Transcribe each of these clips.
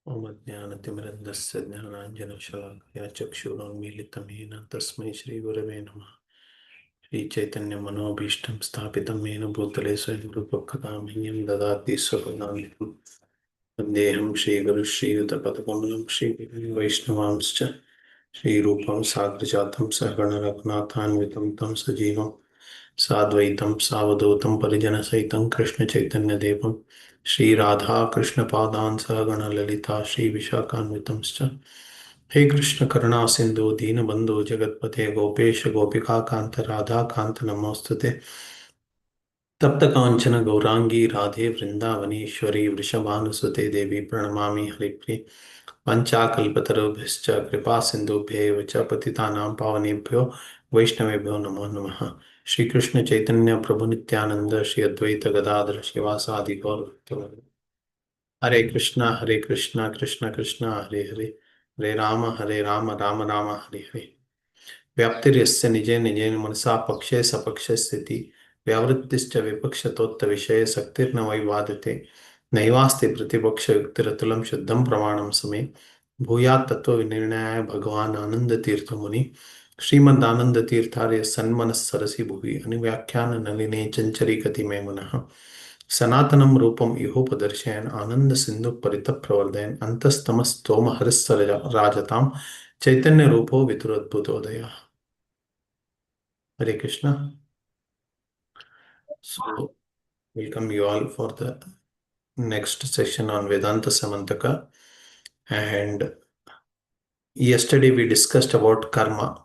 ओम ज्ञानतिमिरन्दस्य ज्ञानाञ्जनशलाकया चक्षुरुन्मीलितं येन तस्मै श्रीगुरवे नमः। श्रीचैतन्यमनोभीष्टं स्थापितं येन भूतले स्वयं रूपकथां मह्यं ददाति स्वपदान्तिकं। वन्देऽहं श्रीगुरुश्रीयुतपदकमलं श्रीवैष्णवांश्च श्रीरूपं साग्रजातं सहगणरघुनाथान्वितं तं सजीवं साद्वैतं सावधूतं परिजनसहितं कृष्णचैतन्यदेवं श्रीराधा कृष्णपादान् सहगणललिता श्रीविशाखान्वितंश्च। हे कृष्ण करुणा सिंधु दीनबंधु जगतपते गोपेश गोपिकान्त राधाकान्त नमोस्तुते। तप्त कांचन गौरांगी राधे वृंदावनेश्वरी वृषभानुसुते देवी प्रणमामि हरिप्रिये। पंचाकल्पतरुभ्यश्च कृपा सिंधुभ्यैव च पतितानां पावनेभ्यो वैष्णवेभ्यो नमो नमः। श्री कृष्ण चैतन्य प्रभु नित्यानंद श्री अद्वैत गदाधर शिवासादि गौर भक्तवृंद। हरे कृष्णा कृष्ण कृष्ण हरे हरे, हरे राम राम राम हरे हरे। व्याप्तिर्यस्य निजे निजेन मनसा पक्षे सपक्ष स्थिति व्यावृत्तिश्च विपक्षतोत्त विषये शक्तिर्न वै बाधते। नैवास्ति प्रतिपक्ष युक्तिरतुलं शुद्धं प्रमाणं समे। भूयात् तत्त्वविनिर्णयाय भगवान् आनंदतीर्थ मुनि। श्रीमदानंदतीर्थार्य सन्मनस्सरसि भुवि अनुव्याख्यान नलिने चञ्चरी गतिमे मनः। सनातनं रूपं इहोपदर्शयन् आनंद सिंधु परितप्रवर्धयन् अन्तस्तमस्तोमहर्षराजतां चैतन्य रूपो विदुरद्भुतोदयः। Hare Krishna. So, welcome you all for the next session on Vedānta Syamantaka. And yesterday we discussed about karma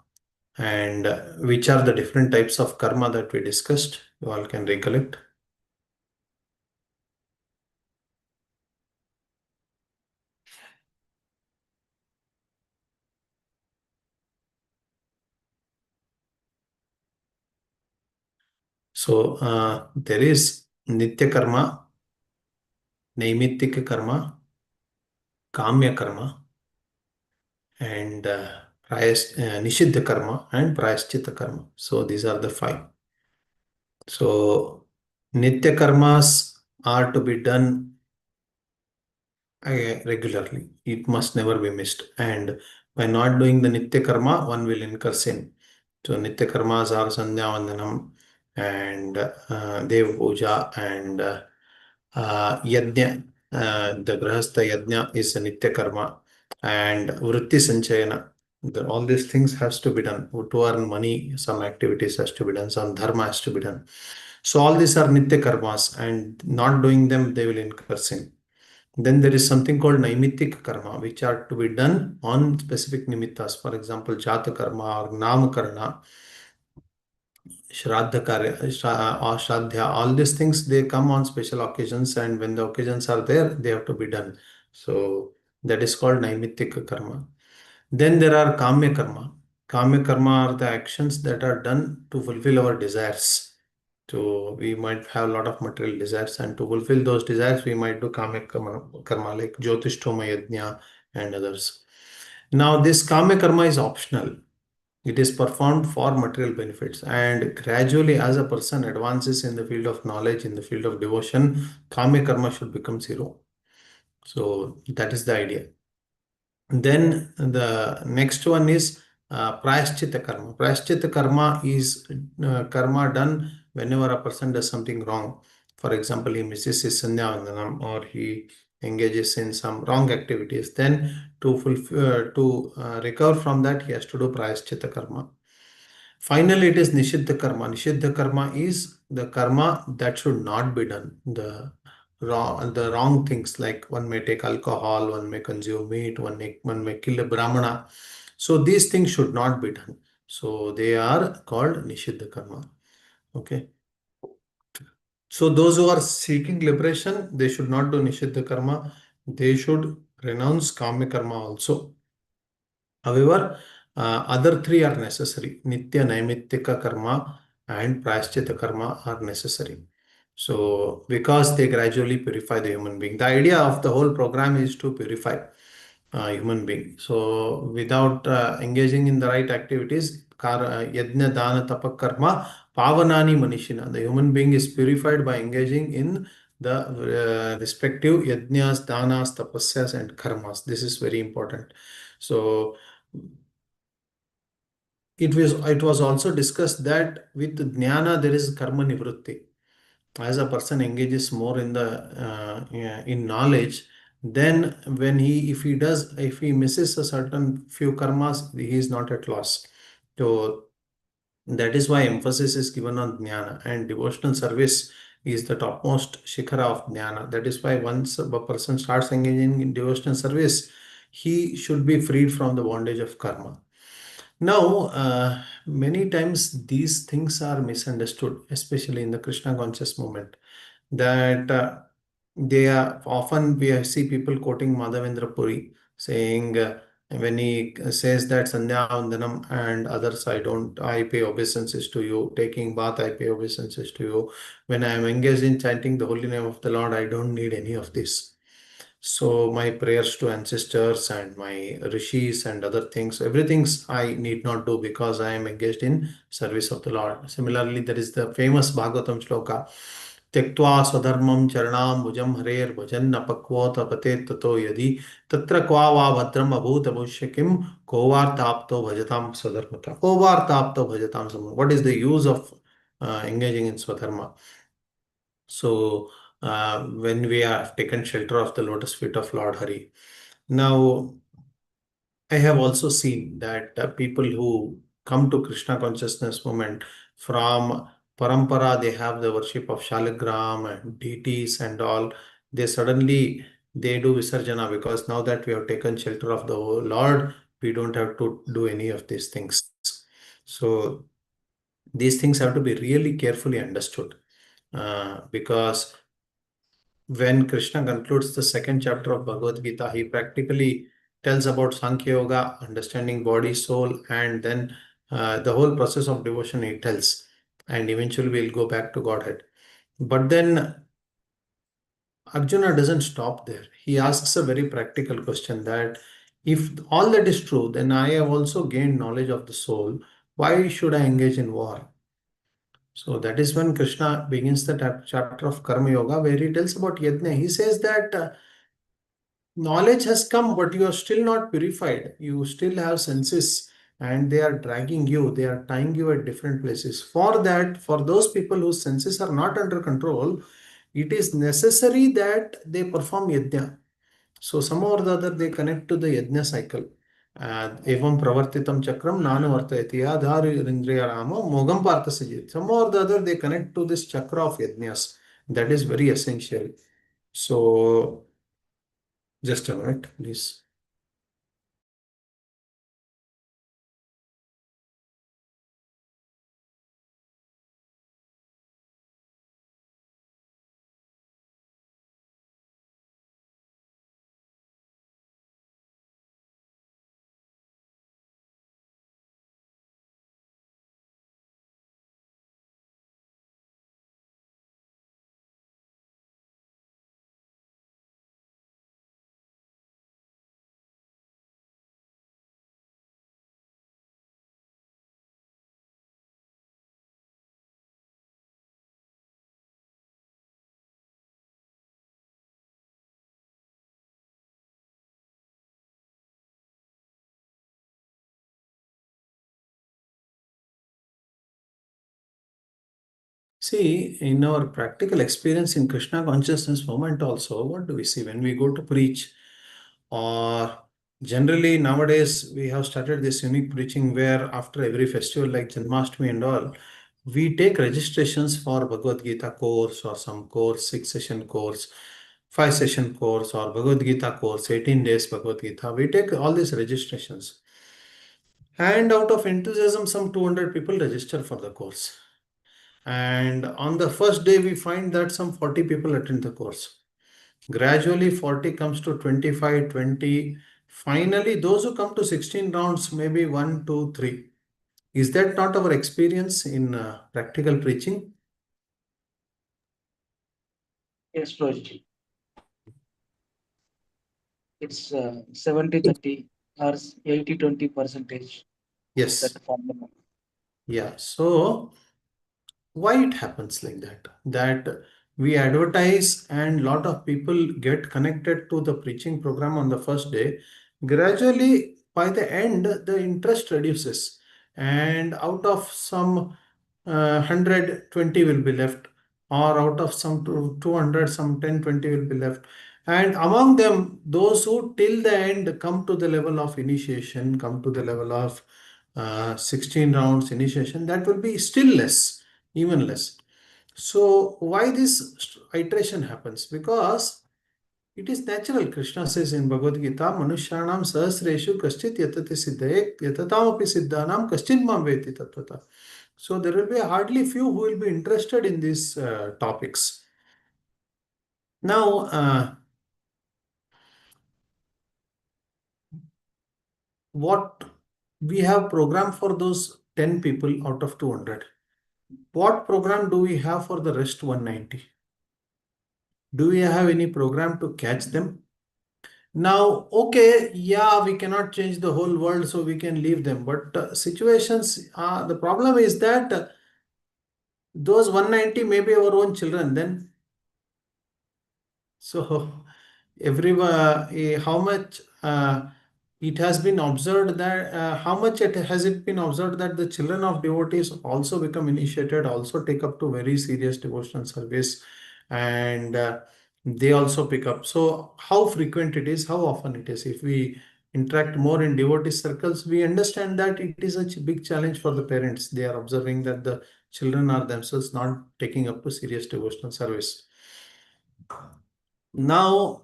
and which are the different types of karma that we discussed. You all can recollect. So, there is Nitya karma, Naimittika karma, Kamya karma, and Nishiddha karma and Prayaschitta karma. So, these are the five. So, Nitya karmas are to be done regularly. It must never be missed. And by not doing the Nitya karma, one will incur sin. So, Nitya karmas are Sandhya Vandanam and Dev Puja and Yajna. The Grahastha Yajna is a Nitya karma, and Vritti Sanchayana. All these things has to be done. To earn money, some activities has to be done, some dharma has to be done. So all these are Nitya karmas, and not doing them, they will incur sin. Then there is something called Naimittika karma, which are to be done on specific nimittas. For example, Jata karma or Namakarana, Shraddha karya, or Shraddha, all these things, they come on special occasions, and when the occasions are there, they have to be done. So that is called Naimittika karma. Then there are Kamya karma. Kamya karma are the actions that are done to fulfill our desires. So we might have a lot of material desires, and to fulfill those desires, we might do Kamya karma like Jyotishtoma Yajna and others. Now, this Kamya karma is optional. It is performed for material benefits, and gradually, as a person advances in the field of knowledge, in the field of devotion, Kamya karma should become zero. So that is the idea. Then the next one is Prayaschitta karma. Prayaschitta karma is karma done whenever a person does something wrong. For example, he misses his Sandhya Vandanam or he engages in some wrong activities. Then to recover from that, he has to do Prayaschitta karma. Finally, it is Nishiddha karma. Nishiddha karma is the karma that should not be done. The wrong things, like one may take alcohol, one may consume meat, one may kill a brahmana. So these things should not be done. So they are called Nishiddha karma. Okay. So those who are seeking liberation, they should not do Nishiddha karma. They should renounce Kamya karma also. However, other three are necessary. Nitya, Naimittika karma and Prayaschitta karma are necessary. So, because they gradually purify the human being. The idea of the whole program is to purify human being. So, without engaging in the right activities, yajna, dana, tapa, karma, pavanani manishina. The human being is purified by engaging in the respective yajnas, danas, tapasyas, and karmas. This is very important. So it was also discussed that with jnana there is karma nivritti. As a person engages more in the yeah, in knowledge, then when if he misses a certain few karmas, he is not at loss. So that is why emphasis is given on jnana, and devotional service is the topmost shikhara of jnana. That is why once a person starts engaging in devotional service, he should be freed from the bondage of karma. Now, many times these things are misunderstood, especially in the Krishna conscious movement. That they are often we see people quoting Madhavendra Puri saying when he says that Sandhya Vandanam and others, I pay obeisances to you. Taking bath, I pay obeisances to you. When I am engaged in chanting the holy name of the Lord, I don't need any of this. So my prayers to ancestors and my rishis and other things, everything I need not do because I am engaged in service of the Lord. Similarly, there is the famous Bhagavatam shloka. त्यक्त्वा स्वधर्मं चरणां भुजं हरेर् भजन् अपक्वोत पतेत् ततो यदि तत्र क्वा वा भद्रम् अभूत भविष्य किं कोवार्ताप्तो भजतां स्वधर्मता कोवार्ताप्तो भजतां स्वधर्मता. What is the use of engaging in swadharma? So, when we have taken shelter of the lotus feet of Lord Hari. Now, I have also seen that people who come to Krishna consciousness movement from parampara, they have the worship of Shaligram and deities and all. They suddenly they do Visarjana because now that we have taken shelter of the Lord, we don't have to do any of these things. So these things have to be really carefully understood because when Krishna concludes the second chapter of Bhagavad Gita, he practically tells about Sankhya Yoga, understanding body, soul, and then the whole process of devotion he tells. And eventually we'll go back to Godhead. But then Arjuna doesn't stop there. He asks a very practical question that if all that is true, then I have also gained knowledge of the soul. Why should I engage in war? So that is when Krishna begins the chapter of Karma Yoga, where he tells about Yajna. He says that knowledge has come, but you are still not purified. You still have senses and they are dragging you, they are tying you at different places. For that, for those people whose senses are not under control, it is necessary that they perform yajna. So somehow or the other, they connect to the yajna cycle. Evam pravartitam chakram nanu vartayati adhari indriya ramo mogam partha sajit. Somehow or the other, they connect to this chakra of yajnas. That is very essential. So just a minute, please. See, in our practical experience in Krishna consciousness movement also, what do we see when we go to preach? Or generally nowadays we have started this unique preaching where after every festival like Janmashtami and all, we take registrations for Bhagavad Gita course or some course, 6 session course, 5 session course or Bhagavad Gita course, 18 days Bhagavad Gita. We take all these registrations. And out of enthusiasm, some 200 people register for the course. And on the first day, we find that some 40 people attend the course. Gradually, 40 comes to 25, 20. Finally, those who come to 16 rounds, maybe 1, 2, 3. Is that not our experience in practical preaching? Yes, Prabhuji. It's 70-30 or 80-20 percentage Yes. that formula. Yeah. So, why it happens like that? That We advertise and lot of people get connected to the preaching program on the first day. Gradually, by the end, the interest reduces, and out of some 100, 20 will be left, or out of some 200, some 10, 20 will be left. And among them, those who till the end come to the level of initiation, come to the level of 16 rounds initiation, that will be still less, even less. So why this iteration happens? Because it is natural. Krishna says in Bhagavad Gita, Manushyanam sahasreshu kaschit yatati siddhaye yatatamapi siddhanam kaschit mam veti tattvata. So there will be hardly few who will be interested in these topics. Now, what we have programmed for those 10 people out of 200. What program do we have for the rest 190? Do we have any program to catch them? Now, okay, yeah, we cannot change the whole world, so we can leave them. But situations, the problem is that those 190 may be our own children then. So, how much it has been observed that how much it has it been observed that the children of devotees also become initiated, also take up to very serious devotional service, and they also pick up. So how frequent it is, how often it is. If we interact more in devotee circles, we understand that it is a big challenge for the parents. They are observing that the children are themselves not taking up to serious devotional service. Now,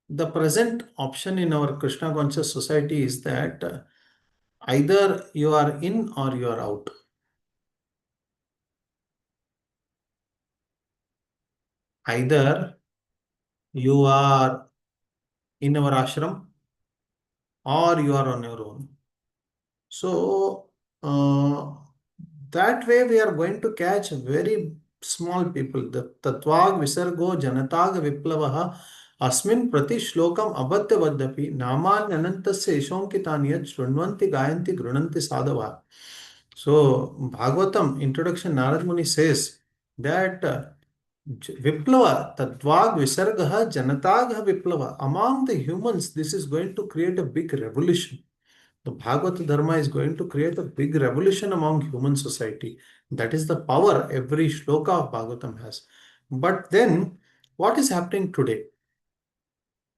the present option in our Krishna conscious society is that either you are in or you are out. Either you are in our ashram or you are on your own. So that way we are going to catch very small people. The Tatvag Visargo Janatag Viplavaha Asmin Prati Shlokam Abhatya Vaddapi Naman Anantasya Ishonkitanyat Shrunvanti Gayanti Grunanti Sadhava. So Bhagavatam introduction Narad Muni says that Viplava Tatvag Visargaha Janatag Viplava. Among the humans, this is going to create a big revolution. The Bhagavata Dharma is going to create a big revolution among human society. That is the power every shloka of Bhagavatam has. But then, what is happening today?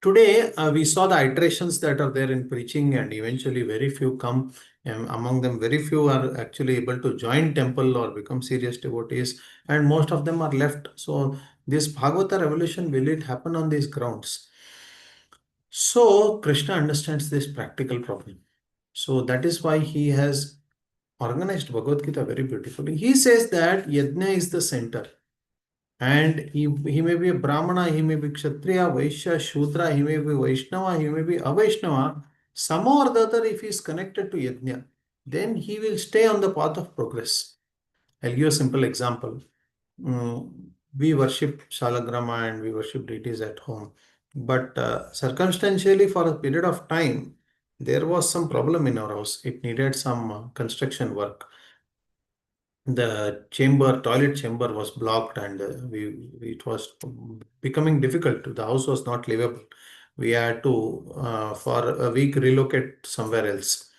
Today, we saw the iterations that are there in preaching, and eventually very few come. Among them, very few are actually able to join temple or become serious devotees, and most of them are left. So, this Bhagavata revolution, will it happen on these grounds? So, Krishna understands this practical problem. So that is why he has organized Bhagavad Gita very beautifully. He says that Yajna is the center. And he may be a Brahmana, he may be Kshatriya, Vaishya, Shudra, he may be Vaishnava, he may be Avaishnava. Somehow or the other, if he is connected to Yajna, then he will stay on the path of progress. I'll give a simple example. We worship Shalagrama and we worship deities at home. But circumstantially, for a period of time, there was some problem in our house. It needed some construction work. The toilet chamber was blocked, and it was becoming difficult. The house was not livable. We had to, for a week, relocate somewhere else.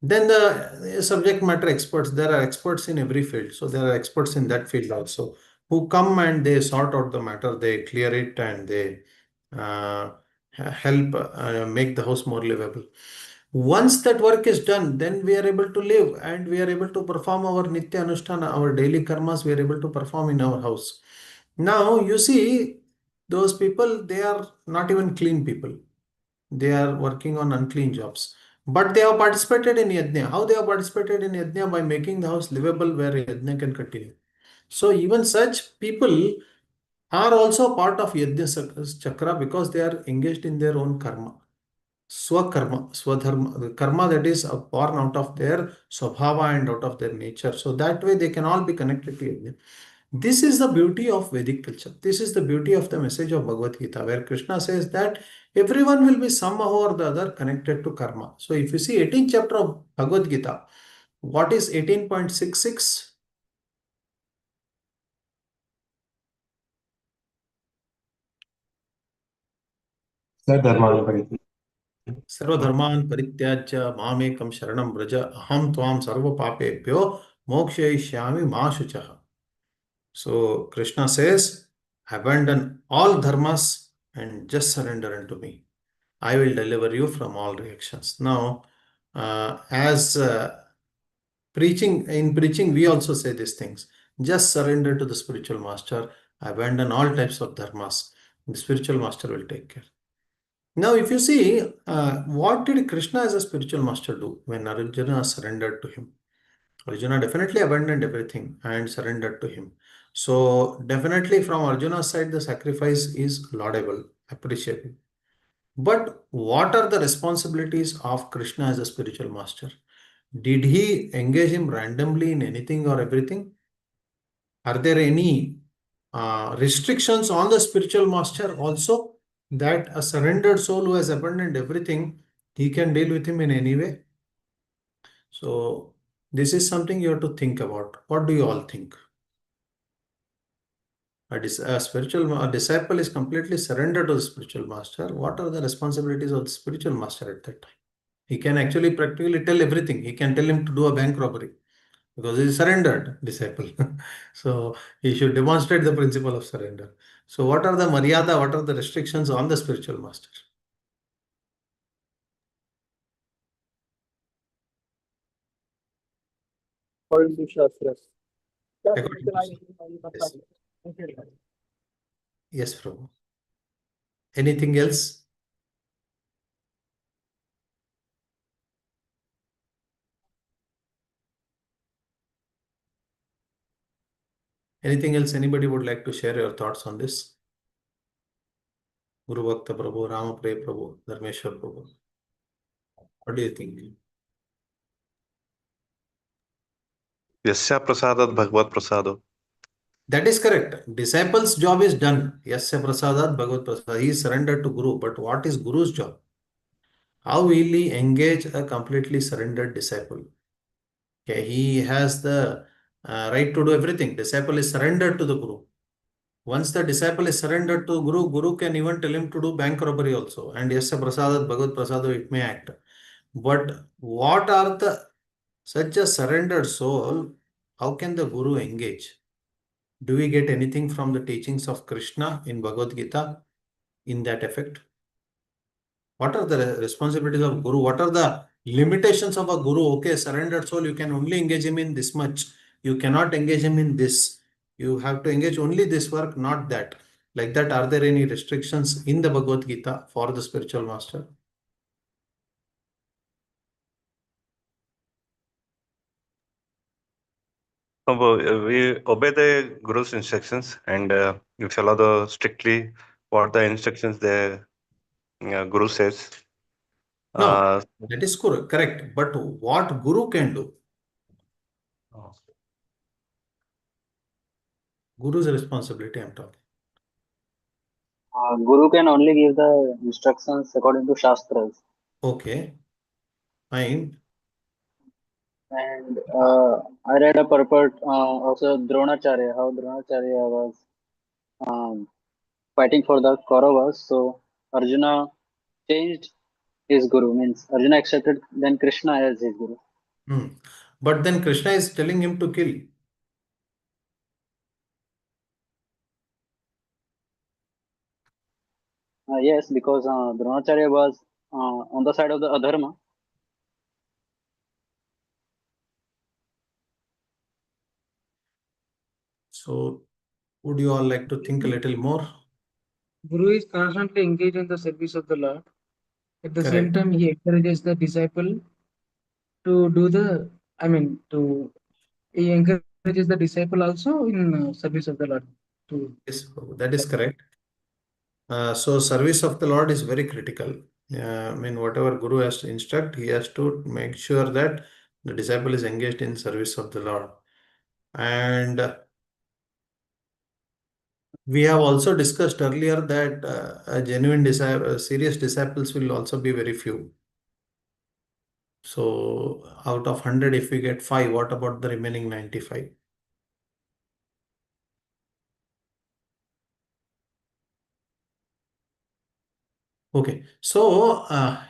Then the subject matter experts, there are experts in every field. So there are experts in that field also who come and they sort out the matter, they clear it, and they uh, help make the house more livable. Once that work is done, then we are able to live and we are able to perform our Nitya Anushtana, our daily karmas, we are able to perform in our house. Now, you see, those people, they are not even clean people. They are working on unclean jobs. But they have participated in Yajna. How they have participated in Yajna? By making the house livable where Yajna can continue. So even such people are also part of Yajna Chakra because they are engaged in their own karma. Swakarma, Swadharma, the karma that is born out of their Swabhava and out of their nature. So that way they can all be connected to Yajna. This is the beauty of Vedic culture. This is the beauty of the message of Bhagavad Gita, where Krishna says that everyone will be somehow or the other connected to karma. So if you see 18th chapter of Bhagavad Gita, what is 18.66? Sadharman Pariti. सर्वधर्मान् परित्याज्य मामेकं शरणं व्रज अहं त्वां सर्वपापेभ्यो मोक्षयिष्यामि मा शुचः. So Krishna says, abandon all dharmas and just surrender unto me. I will deliver you from all reactions. Now, as preaching, we also say these things. Just surrender to the spiritual master, abandon all types of dharmas. The spiritual master will take care. Now, if you see, what did Krishna as a spiritual master do when Arjuna surrendered to him? Arjuna definitely abandoned everything and surrendered to him. So, definitely from Arjuna's side, the sacrifice is laudable, appreciable. But what are the responsibilities of Krishna as a spiritual master? Did he engage him randomly in anything or everything? Are there any restrictions on the spiritual master also, that a surrendered soul who has abandoned everything, he can deal with him in any way? So, this is something you have to think about. What do you all think? A disciple is completely surrendered to the spiritual master. What are the responsibilities of the spiritual master at that time? He can actually practically tell everything. He can tell him to do a bank robbery because he is surrendered disciple. So he should demonstrate the principle of surrender. So what are the maryada, what are the restrictions on the spiritual master? According to Shastras. According to yes. Yes, Prabhu. Anything else? Anything else anybody would like to share your thoughts on this? Guru Bhakta Prabhu, Ramapriya Prabhu, Dharmeshwar Prabhu. What do you think? यस्या प्रसादात् भगवत प्रसादो. That is correct. Disciple's job is done. Yasya prasadat bhagavad prasad. He is surrendered to Guru. But what is Guru's job? How will he engage a completely surrendered disciple? Okay, he has the right to do everything. Disciple is surrendered to the Guru. Once the disciple is surrendered to Guru, Guru can even tell him to do bank robbery also. And Yasya prasadat bhagavad prasado, it may act. But what are the such a surrendered soul? How can the Guru engage? Do we get anything from the teachings of Krishna in Bhagavad Gita in that effect? What are the responsibilities of Guru? What are the limitations of a Guru? Okay, surrendered soul, you can only engage him in this much. You cannot engage him in this. You have to engage only this work, not that. Like that, are there any restrictions in the Bhagavad Gita for the spiritual master? We obey the Guru's instructions and we follow the strictly what the instructions the Guru says. No, Uh, that is correct. But what Guru can do? Guru's responsibility, I'm talking. Guru can only give the instructions according to Shastras. Okay, fine. And I read a purport also Dronacharya, how Dronacharya was fighting for the Kauravas. So Arjuna changed his guru, means Arjuna accepted then Krishna as his guru. But then Krishna is telling him to kill. Yes, because Dronacharya was on the side of the adharma. So, would you all like to think a little more? Guru is constantly engaged in the service of the Lord. At the same Correct. time, he encourages the disciple to do the, he encourages the disciple also in service of the Lord. Yes, that is correct. So, service of the Lord is very critical. I mean, whatever Guru has to instruct, he has to make sure that the disciple is engaged in service of the Lord. And we have also discussed earlier that a genuine disciple, serious disciples will also be very few. So, out of 100, if we get 5, what about the remaining 95? Okay, so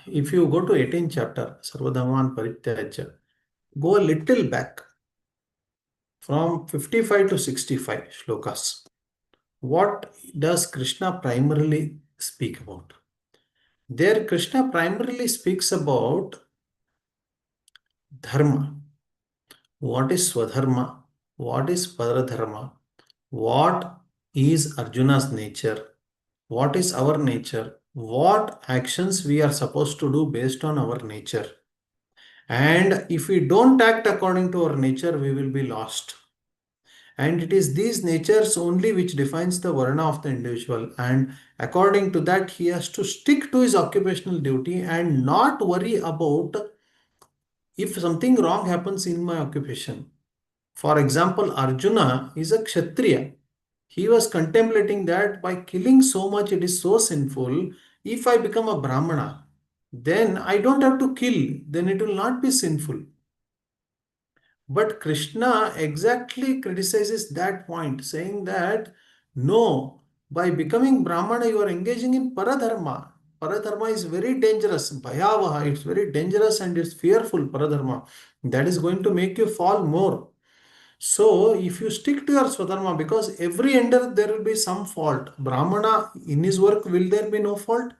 if you go to 18th chapter, Sarvadhaman Parityajya, go a little back from 55 to 65 shlokas. What does Krishna primarily speak about? There, Krishna primarily speaks about dharma. What is Swadharma? What is Paradharma? What is Arjuna's nature? What is our nature? What actions we are supposed to do based on our nature? And if we don't act according to our nature, we will be lost. And it is these natures only which defines the varna of the individual. And according to that, he has to stick to his occupational duty and not worry about if something wrong happens in my occupation. For example, Arjuna is a Kshatriya. He was contemplating that by killing so much, it is so sinful. If I become a Brahmana, then I don't have to kill, then it will not be sinful. But Krishna exactly criticizes that point, saying that no, by becoming Brahmana, you are engaging in Paradharma. Paradharma is very dangerous. Bhayavaha, it's very dangerous and it's fearful, Paradharma. That is going to make you fall more. So, if you stick to your Swadharma, because every ender there will be some fault. Brahmana, in his work, will there be no fault?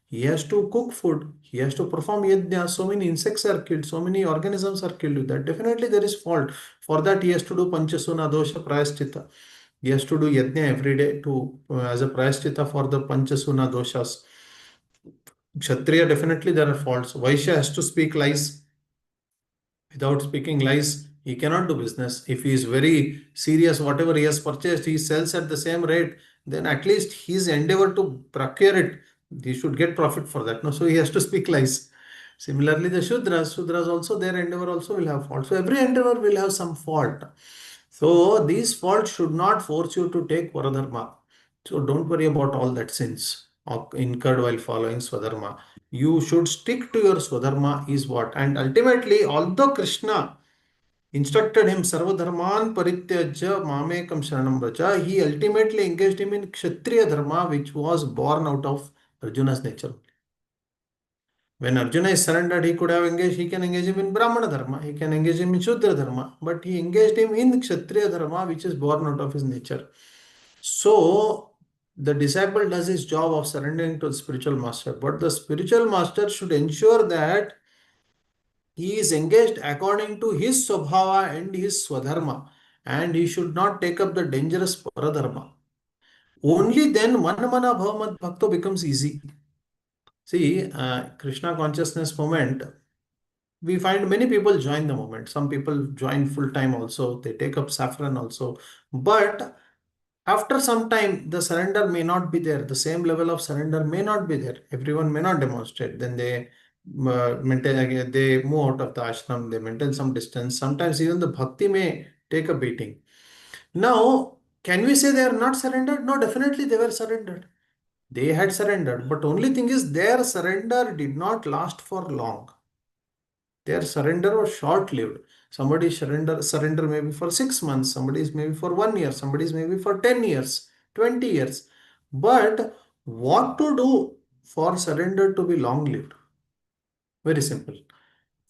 He has to cook food, he has to perform yajna, so many insects are killed, so many organisms are killed with that. Definitely there is fault. For that, he has to do Panchasuna dosha prayaschitta. He has to do yajna every day to as a prayaschitta for the Panchasuna doshas. Kshatriya, definitely there are faults. Vaishya has to speak lies. Without speaking lies, he cannot do business. If he is very serious, whatever he has purchased, he sells at the same rate, then at least his endeavor to procure it, he should get profit for that. No, so he has to speak lies. Similarly, the Shudras also, their endeavor also will have fault. So every endeavor will have some fault. So these faults should not force you to take Varadharma. So don't worry about all that sins incurred while following Swadharma. You should stick to your Swadharma is what. And ultimately, although Krishna instructed him Sarvadharman Parityajya Mamekam Sharanam Vraja, he ultimately engaged him in Kshatriya Dharma, which was born out of Arjuna's nature. When Arjuna is surrendered, he could have engaged, he can engage him in Brahmana Dharma, he can engage him in Shudra Dharma, but he engaged him in Kshatriya Dharma, which is born out of his nature. So, the disciple does his job of surrendering to the spiritual master, but the spiritual master should ensure that he is engaged according to his Swabhava and his Swadharma, and he should not take up the dangerous Paradharma. Only then Manamana Bhavamat Bhakto becomes easy. See, Krishna consciousness movement, we find many people join the movement. Some people join full time also, they take up saffron also. But after some time, the surrender may not be there. The same level of surrender may not be there. Everyone may not demonstrate. Then they maintain, they move out of the ashram, they maintain some distance. Sometimes even the bhakti may take a beating. Now, can we say they are not surrendered? No, definitely they were surrendered. They had surrendered, but only thing is their surrender did not last for long. Their surrender was short-lived. Somebody's surrender maybe for 6 months, somebody's maybe for 1 year, somebody's maybe for 10 years, 20 years. But what to do for surrender to be long-lived? Very simple.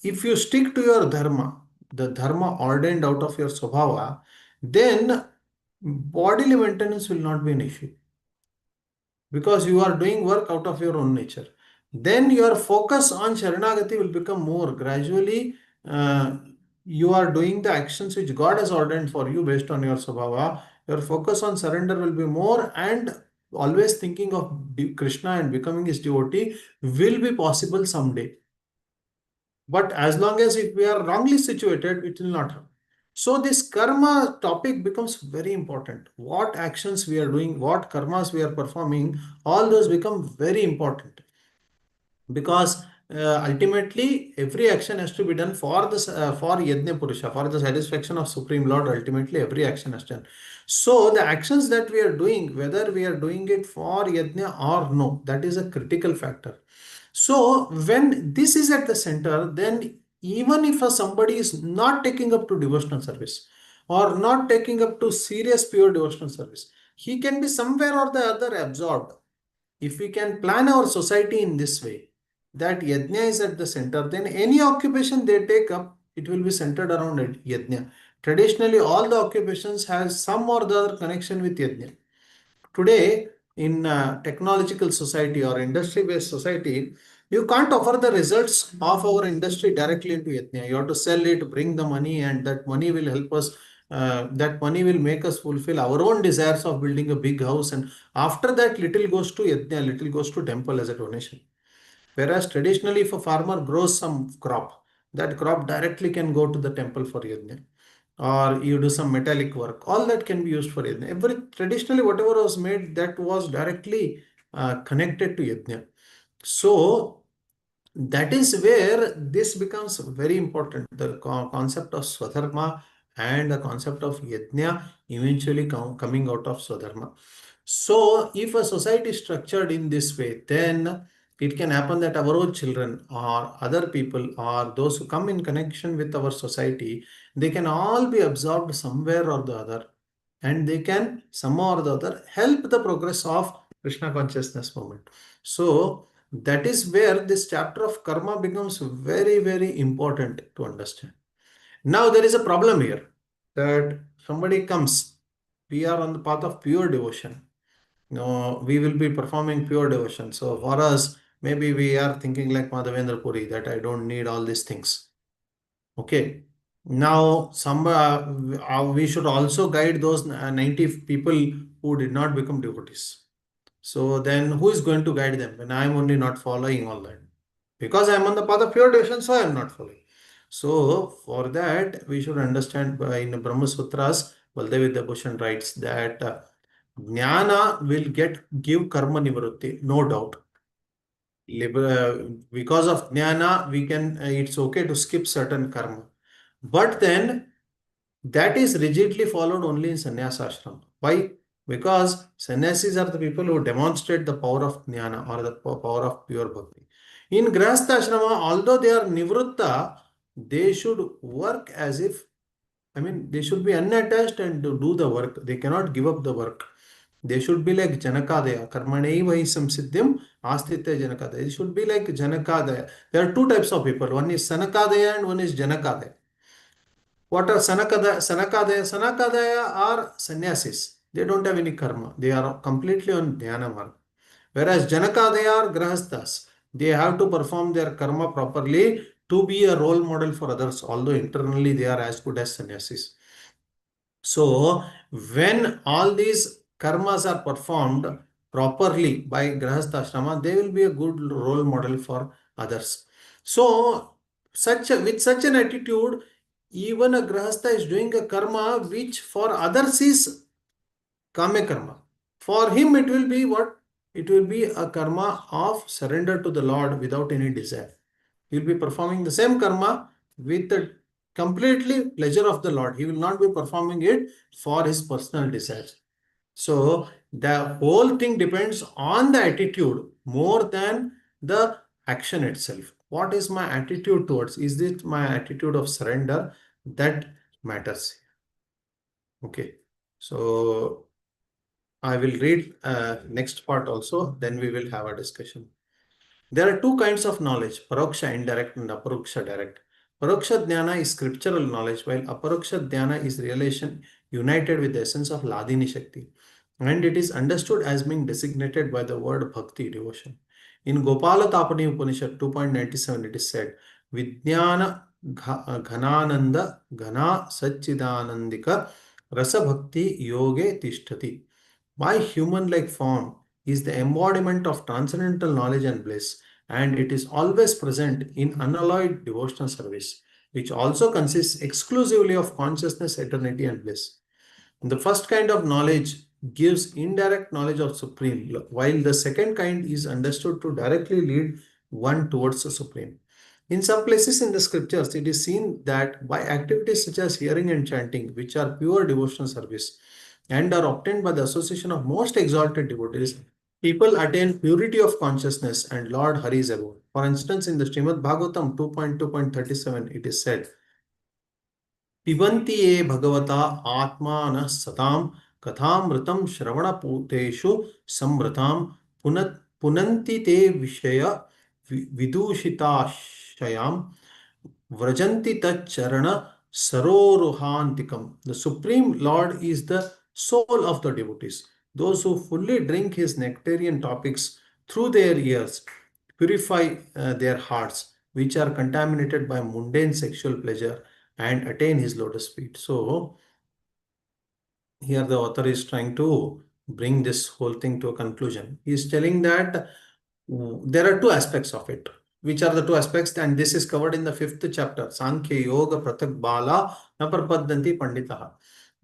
If you stick to your dharma, the dharma ordained out of your swabhava, then bodily maintenance will not be an issue, because you are doing work out of your own nature. Then your focus on Sharanagati will become more. Gradually, you are doing the actions which God has ordained for you based on your Swabhava. Your focus on surrender will be more, and always thinking of Krishna and becoming his devotee will be possible someday. But as long as if we are wrongly situated, it will not happen. So this karma topic becomes very important. What actions we are doing, what karmas we are performing, all those become very important, because ultimately every action has to be done for this for Yajna Purusha, for the satisfaction of Supreme Lord. Ultimately every action has done. So the actions that we are doing, whether we are doing it for Yajna or no, that is a critical factor. So when this is at the center, then even if somebody is not taking up to devotional service or not taking up to serious pure devotional service, he can be somewhere or the other absorbed. if we can plan our society in this way, that yajna is at the center, then any occupation they take up, it will be centered around yajna. Traditionally, all the occupations has some or the other connection with yajna. Today, in technological society or industry-based society, you can't offer the results of our industry directly into yajna. You have to sell it, bring the money, and that money will help us. That money will make us fulfill our own desires of building a big house, and after that, little goes to yajna, little goes to temple as a donation. Whereas traditionally, if a farmer grows some crop, that crop directly can go to the temple for yajna. Or you do some metallic work, all that can be used for yajna. Every traditionally, whatever was made, that was directly connected to yajna. So that is where this becomes very important. The concept of swadharma and the concept of yajna eventually coming out of swadharma. So if a society is structured in this way, then it can happen that our own children or other people or those who come in connection with our society, they can all be absorbed somewhere or the other, and they can somehow or the other help the progress of Krishna consciousness movement. So that is where this chapter of karma becomes very, very important to understand. Now there is a problem here, that somebody comes, we are on the path of pure devotion. No, we will be performing pure devotion. So for us, maybe we are thinking like Madhavendra Puri, that I don't need all these things. Okay. Now, we should also guide those 90 people who did not become devotees. So then who is going to guide them when I am only not following all that? Because I am on the path of pure devotion, so I am not following. So for that, we should understand in Brahma Sutras, Baldev Vidyabhushan writes that Jnana will give karma nivrutti, no doubt. Because of Jnana, we can it's okay to skip certain karma. But then that is rigidly followed only in sannyasa ashram. Why? Because sannyasis are the people who demonstrate the power of jnana or the power of pure bhakti. In grahastha ashrama, although they are nivrutta, they should work as if, they should be unattached and do the work. They cannot give up the work. They should be like Janakadaya. Karmanaiva hi samsiddhyam astitya Janakadaya. They should be like Janakadaya. There are two types of people. One is Sanakadaya and one is Janakadaya. What are Sanakadaya? Sanakadaya are sannyasis. They don't have any karma. They are completely on dhyana marg. Whereas Janakadaya are grahasthas. They have to perform their karma properly to be a role model for others, although internally they are as good as sannyasis. So when all these karmas are performed properly by grahastha ashrama, they will be a good role model for others. So with such an attitude, even a grahastha is doing a karma which for others is kame karma. For him it will be what? It will be a karma of surrender to the Lord without any desire. He will be performing the same karma with the completely pleasure of the Lord. He will not be performing it for his personal desires. So the whole thing depends on the attitude more than the action itself. What is my attitude towards? Is it my attitude of surrender? That matters. Okay. So I will read next part also, then we will have a discussion. There are two kinds of knowledge, paroksha indirect and aparoksha direct. Paroksha jnana is scriptural knowledge, while aparoksha jnana is realization united with the essence of Ladini Shakti. And it is understood as being designated by the word bhakti, devotion. In Gopala Tapani Upanishad 2.97, it is said, Vijnana ghanananda ghana satchidanandika rasa bhakti yoge tishtati. My human-like form is the embodiment of transcendental knowledge and bliss, and it is always present in unalloyed devotional service, which also consists exclusively of consciousness, eternity, and bliss. The first kind of knowledge gives indirect knowledge of Supreme, while the second kind is understood to directly lead one towards the Supreme. In some places in the scriptures, it is seen that by activities such as hearing and chanting, which are pure devotional service, and are obtained by the association of most exalted devotees, people attain purity of consciousness and Lord Hari's abode. For instance, in the Srimad Bhagavatam 2.2.37, it is said, Pibanti ye bhagavata atmana satam kathamritam shravana puteshu samratam punat punanti te vishaya vidushitashayam vrajanti tat charana saroruhantikam. The Supreme Lord is the soul of the devotees. Those who fully drink his nectarian topics through their ears purify their hearts, which are contaminated by mundane sexual pleasure, and attain his lotus feet. So, here the author is trying to bring this whole thing to a conclusion. He is telling that there are two aspects of it. Which are the two aspects? And this is covered in the 5th chapter. Sankhya Yoga Pratak Bala Naparpaddanti Panditaha.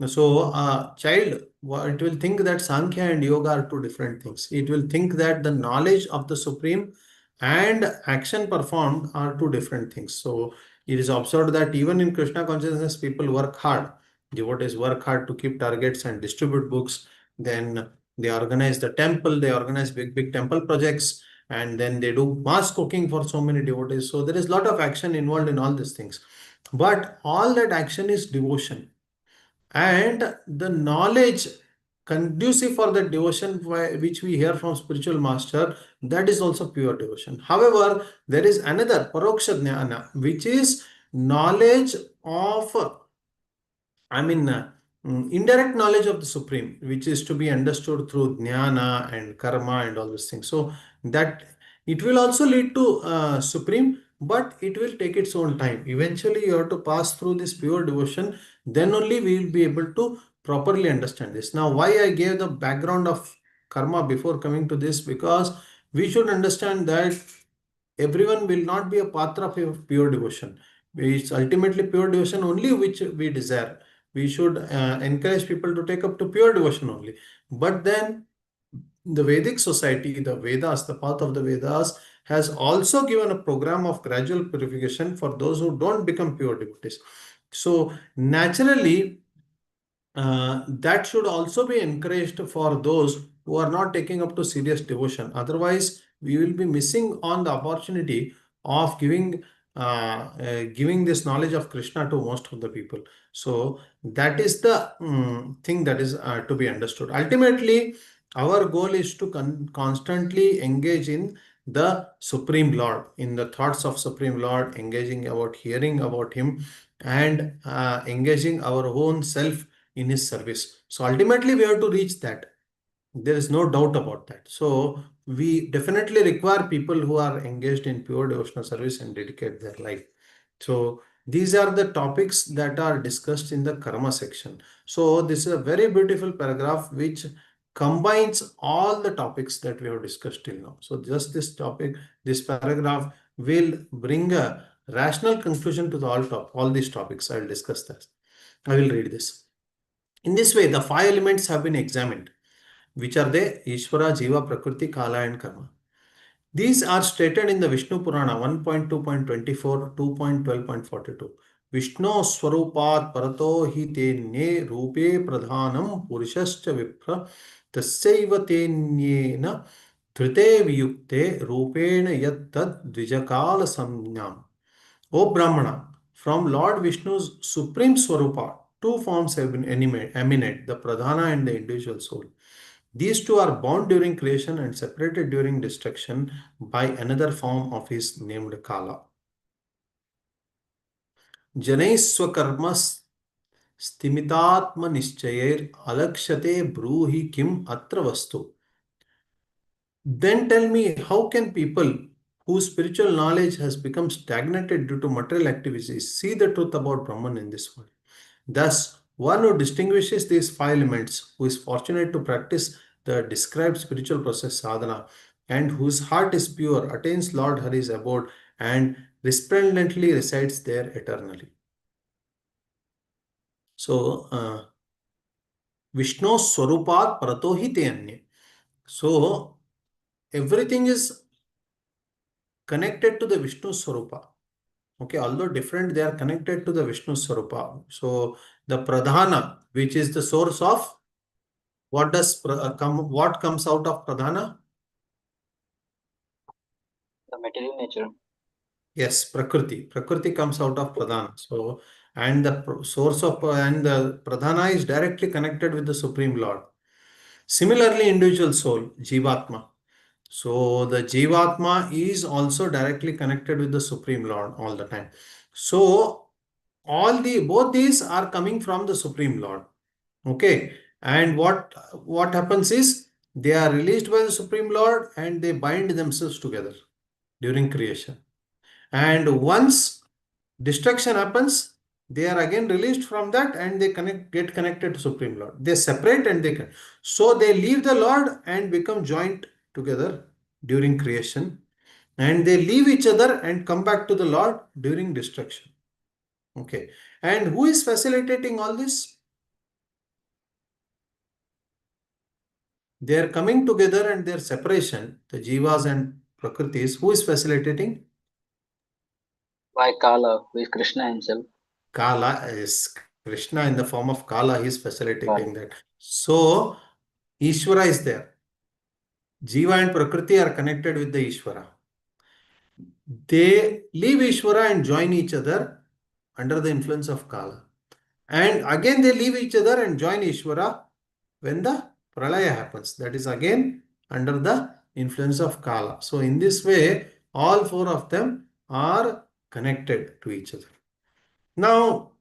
So, a child, it will think that Sankhya and Yoga are two different things. It will think that the knowledge of the Supreme and action performed are two different things. So, it is observed that even in Krishna consciousness, people work hard. Devotees work hard to keep targets and distribute books. Then they organize the temple, they organize big temple projects, and then they do mass cooking for so many devotees. So there is a lot of action involved in all these things. But all that action is devotion. And the knowledge conducive for the devotion which we hear from spiritual master, that is also pure devotion. However, there is another paroksha jnana, which is knowledge of indirect knowledge of the Supreme, which is to be understood through jnana and karma and all these things. So that it will also lead to Supreme, but it will take its own time. Eventually, you have to pass through this pure devotion. Then only we will be able to properly understand this. Now, why I gave the background of karma before coming to this? Because we should understand that everyone will not be a patra of pure devotion. It's ultimately pure devotion only which we desire. We should encourage people to take up to pure devotion only. But then the Vedic society, the Vedas, the path of the Vedas has also given a program of gradual purification for those who don't become pure devotees. So naturally, that should also be encouraged for those who are not taking up to serious devotion. Otherwise, we will be missing on the opportunity of giving this knowledge of Krishna to most of the people. So that is the thing that is to be understood. Ultimately, our goal is to constantly engage in the Supreme Lord, in the thoughts of Supreme Lord, engaging about hearing about Him, and engaging our own self in His service. So ultimately, we have to reach that. There is no doubt about that. So we definitely require people who are engaged in pure devotional service and dedicate their life. So these are the topics that are discussed in the karma section. So this is a very beautiful paragraph which combines all the topics that we have discussed till now. So just this topic, this paragraph will bring a rational conclusion to all these topics. I will discuss that. I will read this. In this way, the 5 elements have been examined. Which are they? Ishvara, Jiva, Prakriti, Kala and Karma. These are stated in the Vishnu Purana 1.2.24, 2.12.42. Vishnu Swarupat Parato hi tenye rupe pradhanam purushascha vipra tasyaiva tenyena dhrite viyukte rupena yat tad dvijakala samnyam. O Brahmana, from Lord Vishnu's supreme Swarupa, two forms have been emanate, the Pradhana and the individual soul. These two are bound during creation and separated during destruction by another form of his named Kala. Janaiswakarmas stimitatma nishchayer alakshate bruhi kim atra vastu. Then tell me, how can people whose spiritual knowledge has become stagnated due to material activities see the truth about Brahman in this world? Thus, one who distinguishes these 5 elements, who is fortunate to practice the described spiritual process sadhana, and whose heart is pure, attains Lord Hari's abode and resplendently resides there eternally. So, Vishnu Swarupat Pratohite Anye. So, everything is connected to the Vishnu Swarupa. Okay, although different, they are connected to the Vishnu Swarupa. So, the Pradhana, which is the source of what comes out of Pradhana? The material nature. Yes, Prakriti. Prakriti comes out of Pradhana. So, and the source of and the Pradhana is directly connected with the Supreme Lord. Similarly, individual soul, Jivatma. So the Jivatma is also directly connected with the Supreme Lord all the time. So both these are coming from the Supreme Lord. Okay. And what happens is they are released by the Supreme Lord and they bind themselves together during creation. And once destruction happens, they are again released from that and they get connected to Supreme Lord. They separate and so they leave the Lord and become joint together during creation, and they leave each other and come back to the Lord during destruction. Okay. And who is facilitating all this? They are coming together and their separation, the Jivas and Prakritis, who is facilitating? By Kala, who is Krishna himself. Kala is Krishna in the form of Kala, he is facilitating Kala. that. So Ishvara is there. Jiva and Prakriti are connected with the Ishvara. They leave Ishvara and join each other under the influence of Kala. And again they leave each other and join Ishvara when the Pralaya happens. That is again under the influence of Kala. So in this way, all four of them are connected to each other. Now,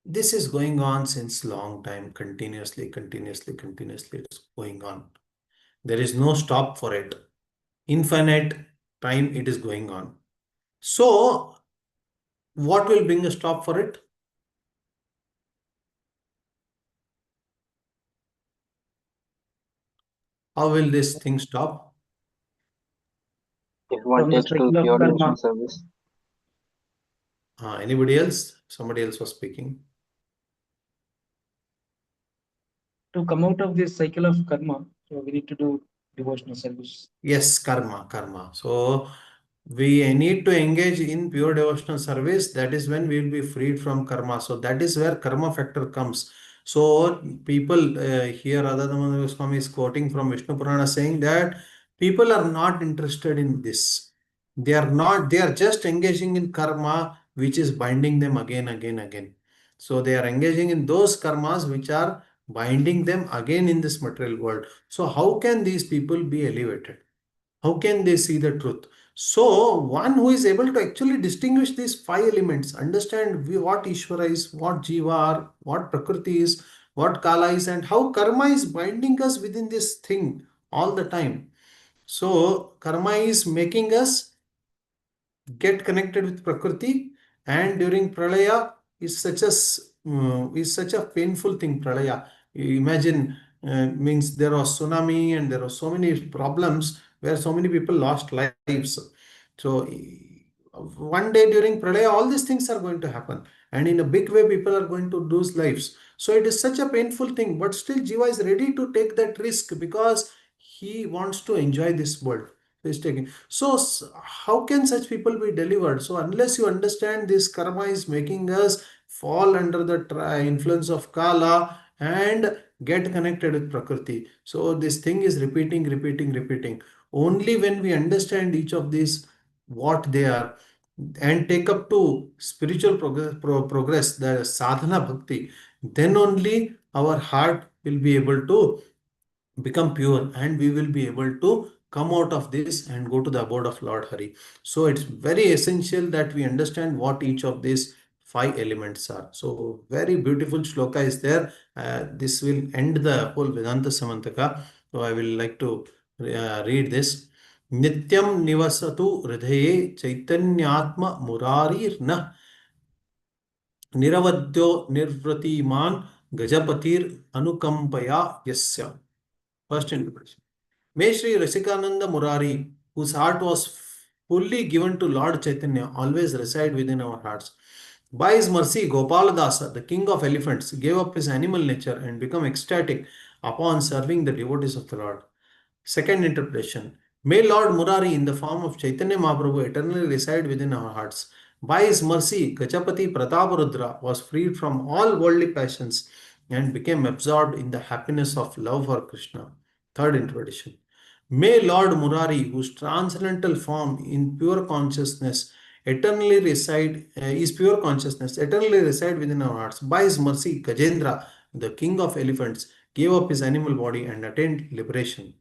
this is going on since long time, continuously, it's going on. There is no stop for it. Infinite time it is going on. So, what will bring a stop for it? How will this thing stop? If one From the takes to cycle of pure karma. devotional service. Anybody else? Somebody else was speaking. To come out of this cycle of karma, so we need to do devotional service. Yes, karma. So we need to engage in pure devotional service. That is when we will be freed from karma. So that is where karma factor comes. So people here, Radha Goswami is quoting from Vishnu Purana saying that people are not interested in this. They are just engaging in karma, which is binding them again. So they are engaging in those karmas which are binding them again in this material world. So how can these people be elevated? How can they see the truth? So one who is able to actually distinguish these five elements, understand what Ishvara is, what Jiva are, what Prakriti is, what Kala is, and how karma is binding us within this thing all the time. So karma is making us get connected with Prakriti, and during Pralaya is such a painful thing. Pralaya, you imagine, means there was tsunami and there were so many problems where so many people lost lives. So one day during Pralaya, all these things are going to happen, and in a big way, people are going to lose lives. So it is such a painful thing, but still Jiva is ready to take that risk because he wants to enjoy this world. He's taking. So how can such people be delivered? So unless you understand this karma is making us fall under the influence of Kala and get connected with Prakriti. So this thing is repeating. Only when we understand each of these, what they are, and take up to spiritual progress, the sadhana bhakti, then only our heart will be able to become pure and we will be able to come out of this and go to the abode of Lord Hari. So it's very essential that we understand what each of these five elements are. So very beautiful shloka is there. This will end the whole Vedānta Syamantaka. So I will like to read this. Nityam nivasatu hridaye chaitanyatma murarirna niravadyo nirvratiman gajapatir anukampaya yasya. First interpretation. May Sri Rasikananda Murari, whose heart was fully given to Lord Chaitanya, always reside within our hearts. By his mercy, Gopaladasa, the king of elephants, gave up his animal nature and became ecstatic upon serving the devotees of the Lord. Second interpretation. May Lord Murari, in the form of Chaitanya Mahaprabhu, eternally reside within our hearts. By his mercy, Gajapati Prataparudra was freed from all worldly passions and became absorbed in the happiness of love for Krishna. Third interpretation. May Lord Murari, whose transcendental form in pure consciousness is pure consciousness, eternally reside within our hearts. By his mercy, Gajendra, the king of elephants, gave up his animal body and attained liberation.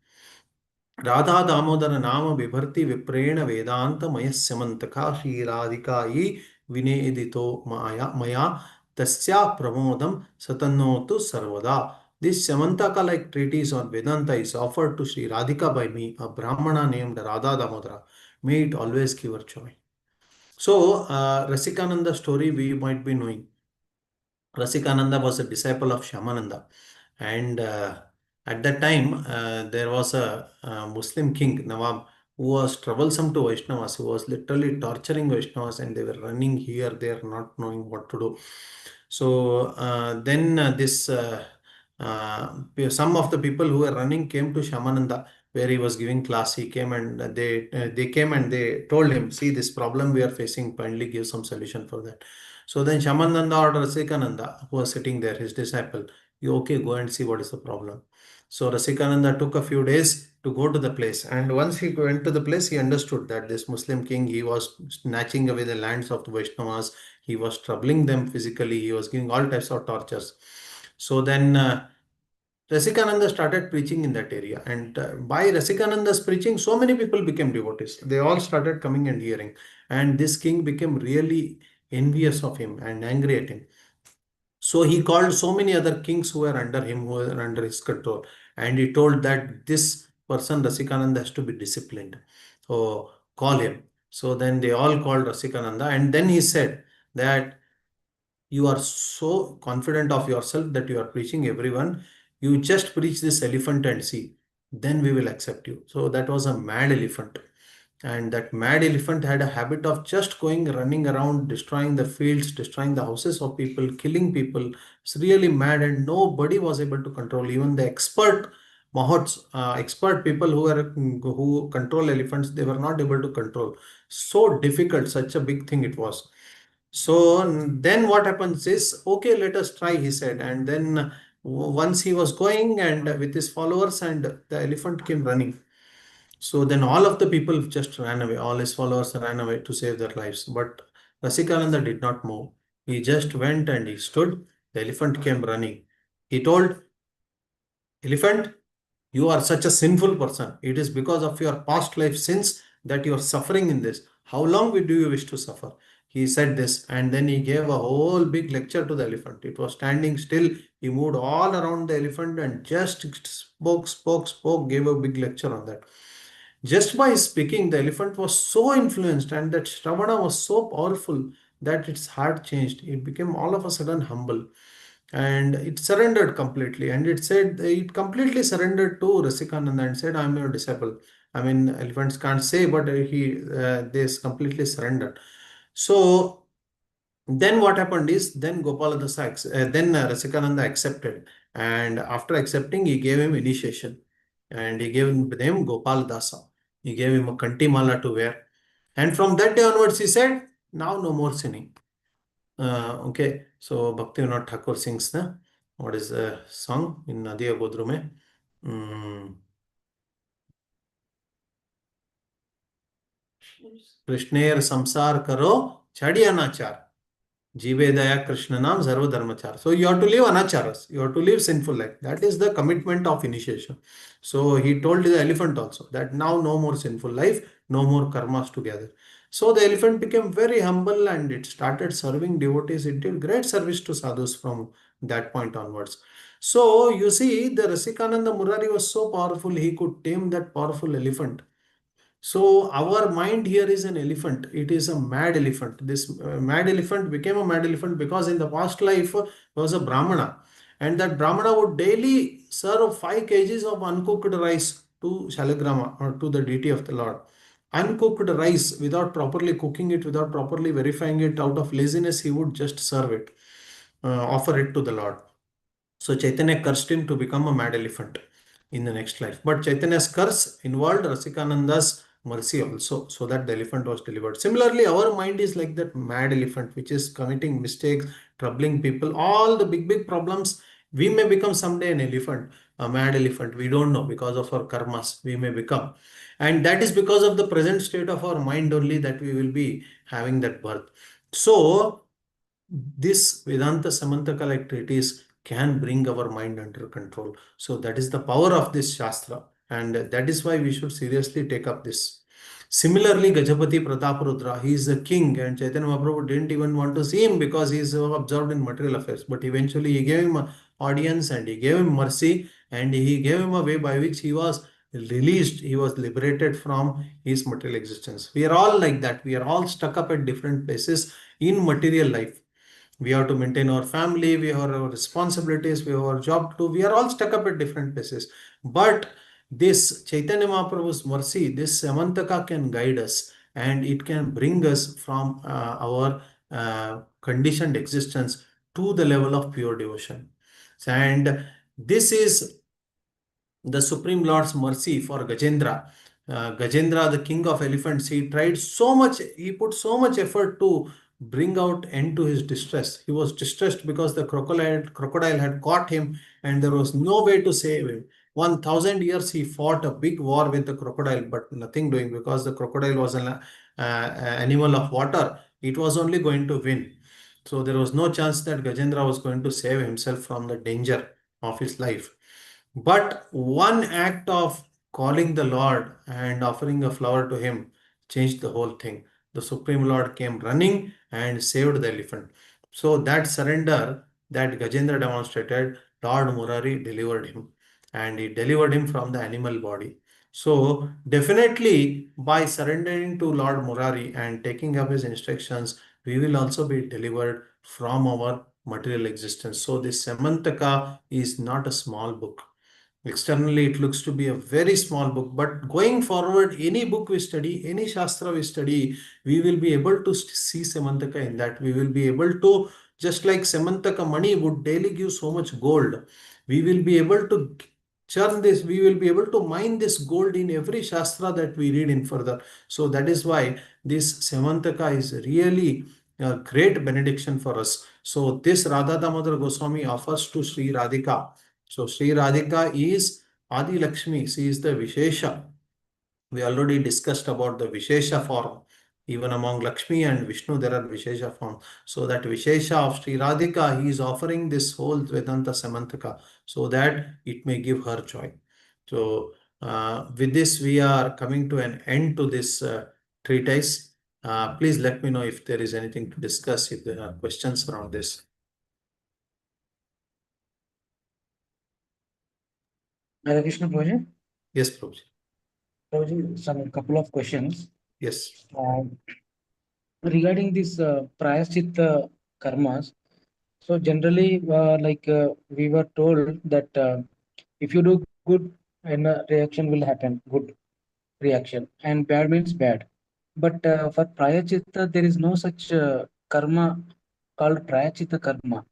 Radha Damodar नाम बिभर्ति विप्रेण वेदांत मयस्यमंतका श्रीराधिकायै विनेदितो मया तस्या प्रमोदम सतनोतु सर्वदा. This Samantaka like treatise on Vedanta is offered to Sri Radhika by me, a Brahmana named Radha Damodara. May it always give her joy. So, Rasikananda story we might be knowing. Rasikananda was a disciple of Shyamananda, and at that time there was a Muslim king Nawab who was troublesome to Vaishnavas. He was literally torturing Vaishnavas, and they were running here, there, not knowing what to do. So then some of the people who were running came to Shyamananda where he was giving class. He came and they came and they told him, see, this problem we are facing, kindly give some solution for that. So then Shamananda or Rasikananda, who was sitting there, his disciple, you okay, go and see what is the problem. So Rasikananda took a few days to go to the place, and once he went to the place, he understood that this Muslim king, he was snatching away the lands of the Vaishnavas, he was troubling them physically, he was giving all types of tortures. So then Rasikananda started preaching in that area, and by Rasikananda's preaching, so many people became devotees. They all started coming and hearing, and this king became really envious of him and angry at him. So he called so many other kings who were under him, who were under his control, and he told that this person Rasikananda has to be disciplined. So call him. So then they all called Rasikananda, and then he said that you are so confident of yourself that you are preaching everyone. You just preach this elephant and see, then we will accept you. So that was a mad elephant. And that mad elephant had a habit of just going, running around, destroying the fields, destroying the houses of people, killing people. It's really mad, and nobody was able to control. Even the expert mahots, expert people who control elephants, they were not able to control. So difficult, such a big thing it was. So then what happens is, okay, let us try, he said. And then once he was going and with his followers, and the elephant came running. So then all of the people just ran away. All his followers ran away to save their lives. But Rasikananda did not move. He just went and he stood. The elephant came running. He told, elephant, you are such a sinful person. It is because of your past life sins that you are suffering in this. How long do you wish to suffer? He said this, and then he gave a whole big lecture to the elephant. It was standing still. He moved all around the elephant and just spoke, gave a big lecture on that. Just by speaking, the elephant was so influenced, and that Shravana was so powerful that its heart changed. It became all of a sudden humble, and it surrendered completely. And it said, it completely surrendered to Rasikananda and said, I am your disciple. I mean, elephants can't say, but they completely surrendered. So then what happened is, then Rasikananda accepted, and after accepting, he gave him initiation, and he gave him the name Gopal Dasa. He gave him a kantimala to wear, and from that day onwards, he said, now no more sinning. Okay, so Bhaktivinoda Thakur sings the, what is the song in Nadiya Godru mein? कृष्णेर संसार करो छाड़ी अनाचार जीवे दया कृष्ण नाम सर्व धर्मचार. So you have to live anacharas, you have to live sinful life. That is the commitment of initiation. So he told the elephant also that now no more sinful life, no more karmas together. So the elephant became very humble and it started serving devotees. It did great service to sadhus from that point onwards. So you see, the Rasikananda Murari was so powerful, he could tame that powerful elephant. So our mind here is an elephant. It is a mad elephant. This mad elephant became a mad elephant because in the past life was a Brahmana, and that Brahmana would daily serve 5 kgs of uncooked rice to Shaligrama or to the deity of the Lord. Uncooked rice, without properly cooking it, without properly verifying it, out of laziness, he would just serve it, offer it to the Lord. So Chaitanya cursed him to become a mad elephant in the next life. But Chaitanya's curse involved Rasikananda's mercy also, so that the elephant was delivered. Similarly, our mind is like that mad elephant, which is committing mistakes, troubling people, all the big problems. We may become someday an elephant, a mad elephant. We don't know, because of our karmas, we may become. And that is because of the present state of our mind only that we will be having that birth. So this Vedānta Syamantaka like treatise can bring our mind under control. So that is the power of this Shastra, and that is why we should seriously take up this. Similarly, Gajapati Prataparudra, he is a king, and Chaitanya Mahaprabhu didn't even want to see him because he is so absorbed in material affairs. But eventually, he gave him an audience and he gave him mercy and he gave him a way by which he was released, he was liberated from his material existence. We are all like that. We are all stuck up at different places in material life. We have to maintain our family, we have our responsibilities, we have our job to do. We are all stuck up at different places. But this Chaitanya Mahaprabhu's mercy, this Samantaka can guide us and it can bring us from our conditioned existence to the level of pure devotion. And this is the Supreme Lord's mercy for Gajendra. Gajendra, the king of elephants, he tried so much, he put so much effort to bring out end to his distress. He was distressed because the crocodile had caught him and there was no way to save him. 1,000 years he fought a big war with the crocodile, but nothing doing because the crocodile was an animal of water. It was only going to win. So there was no chance that Gajendra was going to save himself from the danger of his life. But one act of calling the Lord and offering a flower to him changed the whole thing. The Supreme Lord came running and saved the elephant. So that surrender that Gajendra demonstrated, Lord Murari delivered him and he delivered him from the animal body. So definitely by surrendering to Lord Murari and taking up his instructions, we will also be delivered from our material existence. So this Samantaka is not a small book. Externally, it looks to be a very small book, but going forward, any book we study, any Shastra we study, we will be able to see Samantaka in that. We will be able to, just like Samantaka money would daily give so much gold, we will be able to churn this, we will be able to mine this gold in every Shastra that we read in further. So that is why this Samantaka is really a great benediction for us. So this Radha Damodar Goswami offers to Sri Radhika. So Sri Radhika is Adi Lakshmi. She is the Vishesha. We already discussed about the Vishesha form. Even among Lakshmi and Vishnu, there are Vishesha forms. So that Vishesha of Sri Radhika, he is offering this whole Vedanta Samantaka so that it may give her joy. So with this, we are coming to an end to this treatise. Please let me know if there is anything to discuss, if there are questions around this. Hare Krishna, Prabhuji. Yes, Prabhuji. Prabhuji, some couple of questions. Yes. Regarding this Prayaschitta karmas. So generally, we were told that if you do good, and reaction will happen, good reaction, and bad means bad. But for Prayachitta, there is no such karma called Prayachitta karma.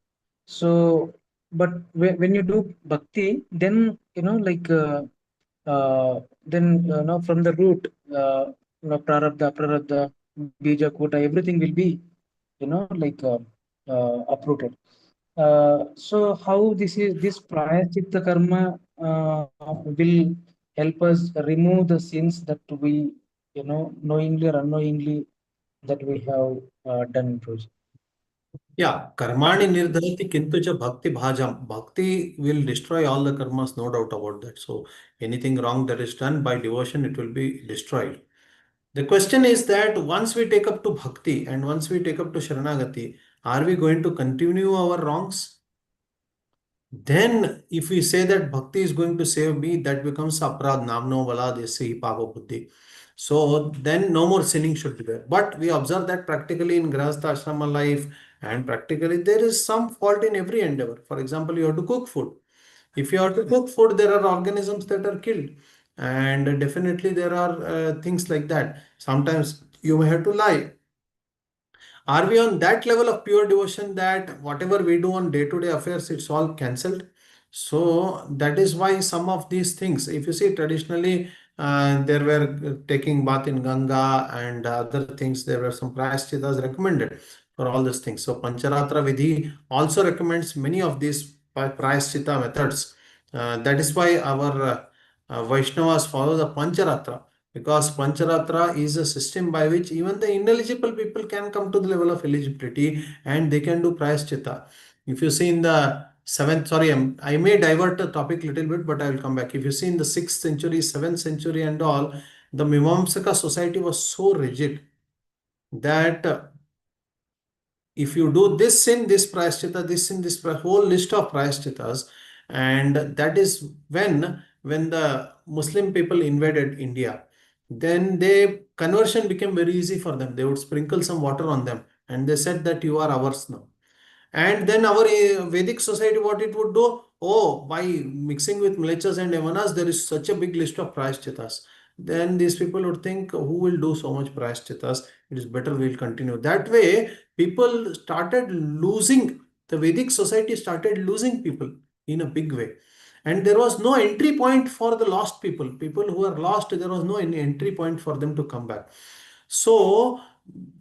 So, but when you do bhakti, then then from the root, prarabdha, bija, kota, everything will be uprooted. So how this Prayachitta karma will help us remove the sins that we knowingly or unknowingly that we have done, Prabhuji. Yeah, karmani nirdharati kintucha bhakti bhajam. Bhakti will destroy all the karmas, no doubt about that. So anything wrong that is done by devotion, it will be destroyed. The question is that once we take up to bhakti and once we take up to sharanagati, are we going to continue our wrongs? Then if we say that bhakti is going to save me, that becomes aprad namno vala desi papa buddhi. So then no more sinning should be there. But we observe that practically in grahastha ashrama life and practically there is some fault in every endeavor. For example, you have to cook food. If you have to cook food, there are organisms that are killed. And definitely there are things like that. Sometimes you may have to lie. Are we on that level of pure devotion that whatever we do on day-to-day affairs, it's all cancelled? So that is why some of these things, if you see traditionally, there were taking bath in Ganga and other things, there were some prayashchitas recommended for all these things. So Pancharatra Vidhi also recommends many of these prayashchita methods. That is why our Vaishnavas follow the Pancharatra, because Pancharatra is a system by which even the ineligible people can come to the level of eligibility and they can do Prayaschitta. If you see in the 7th, sorry, I may divert the topic a little bit, but I will come back. If you see in the 6th century, 7th century and all, the Mimamsaka society was so rigid that if you do this sin, this prayaschitta, this sin, this whole list of prayaschitas, and that is when the Muslim people invaded India, then they conversion became very easy for them. They would sprinkle some water on them, and they said that you are ours now. And then our Vedic society, what it would do? Oh, by mixing with Mlechas and Yavanas, there is such a big list of prayashchitas. Then these people would think, who will do so much prayashchitas? It is better we'll continue. That way, people started losing, the Vedic society started losing people in a big way. And there was no entry point for the lost people. People who are lost, there was no any entry point for them to come back. So,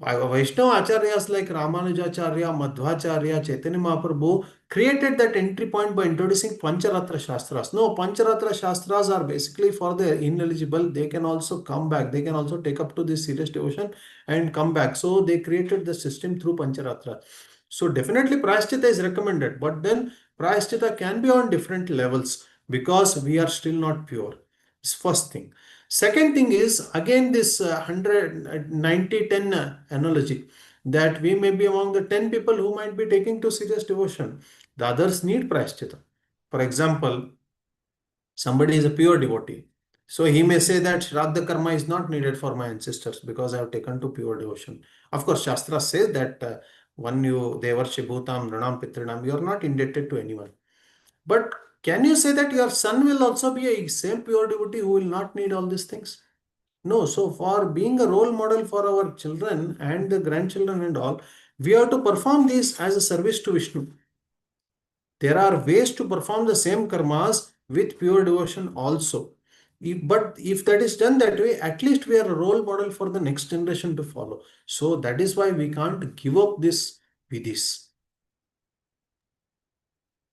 Vaishnava Acharyas like Ramanujacharya, Madhvacharya, Chaitanya Mahaprabhu created that entry point by introducing Pancharatra Shastras. No, Pancharatra Shastras are basically for the ineligible. They can also come back. They can also take up to this serious devotion and come back. So they created the system through Pancharatra. So definitely Prayaschitta is recommended, but then Prayaschitta can be on different levels because we are still not pure. It's first thing. Second thing is again this 190-10 analogy, that we may be among the 10 people who might be taking to serious devotion. The others need prayaschitta. For example, somebody is a pure devotee. So he may say that Shraddha Karma is not needed for my ancestors because I have taken to pure devotion. Of course, Shastra says that when you Devarshi Bhutam, Ranam Pitrinam, you are not indebted to anyone. But can you say that your son will also be a same pure devotee who will not need all these things? No. So for being a role model for our children and the grandchildren and all, we have to perform this as a service to Vishnu. There are ways to perform the same karmas with pure devotion also. But if that is done that way, at least we are a role model for the next generation to follow. So that is why we can't give up this vidhis.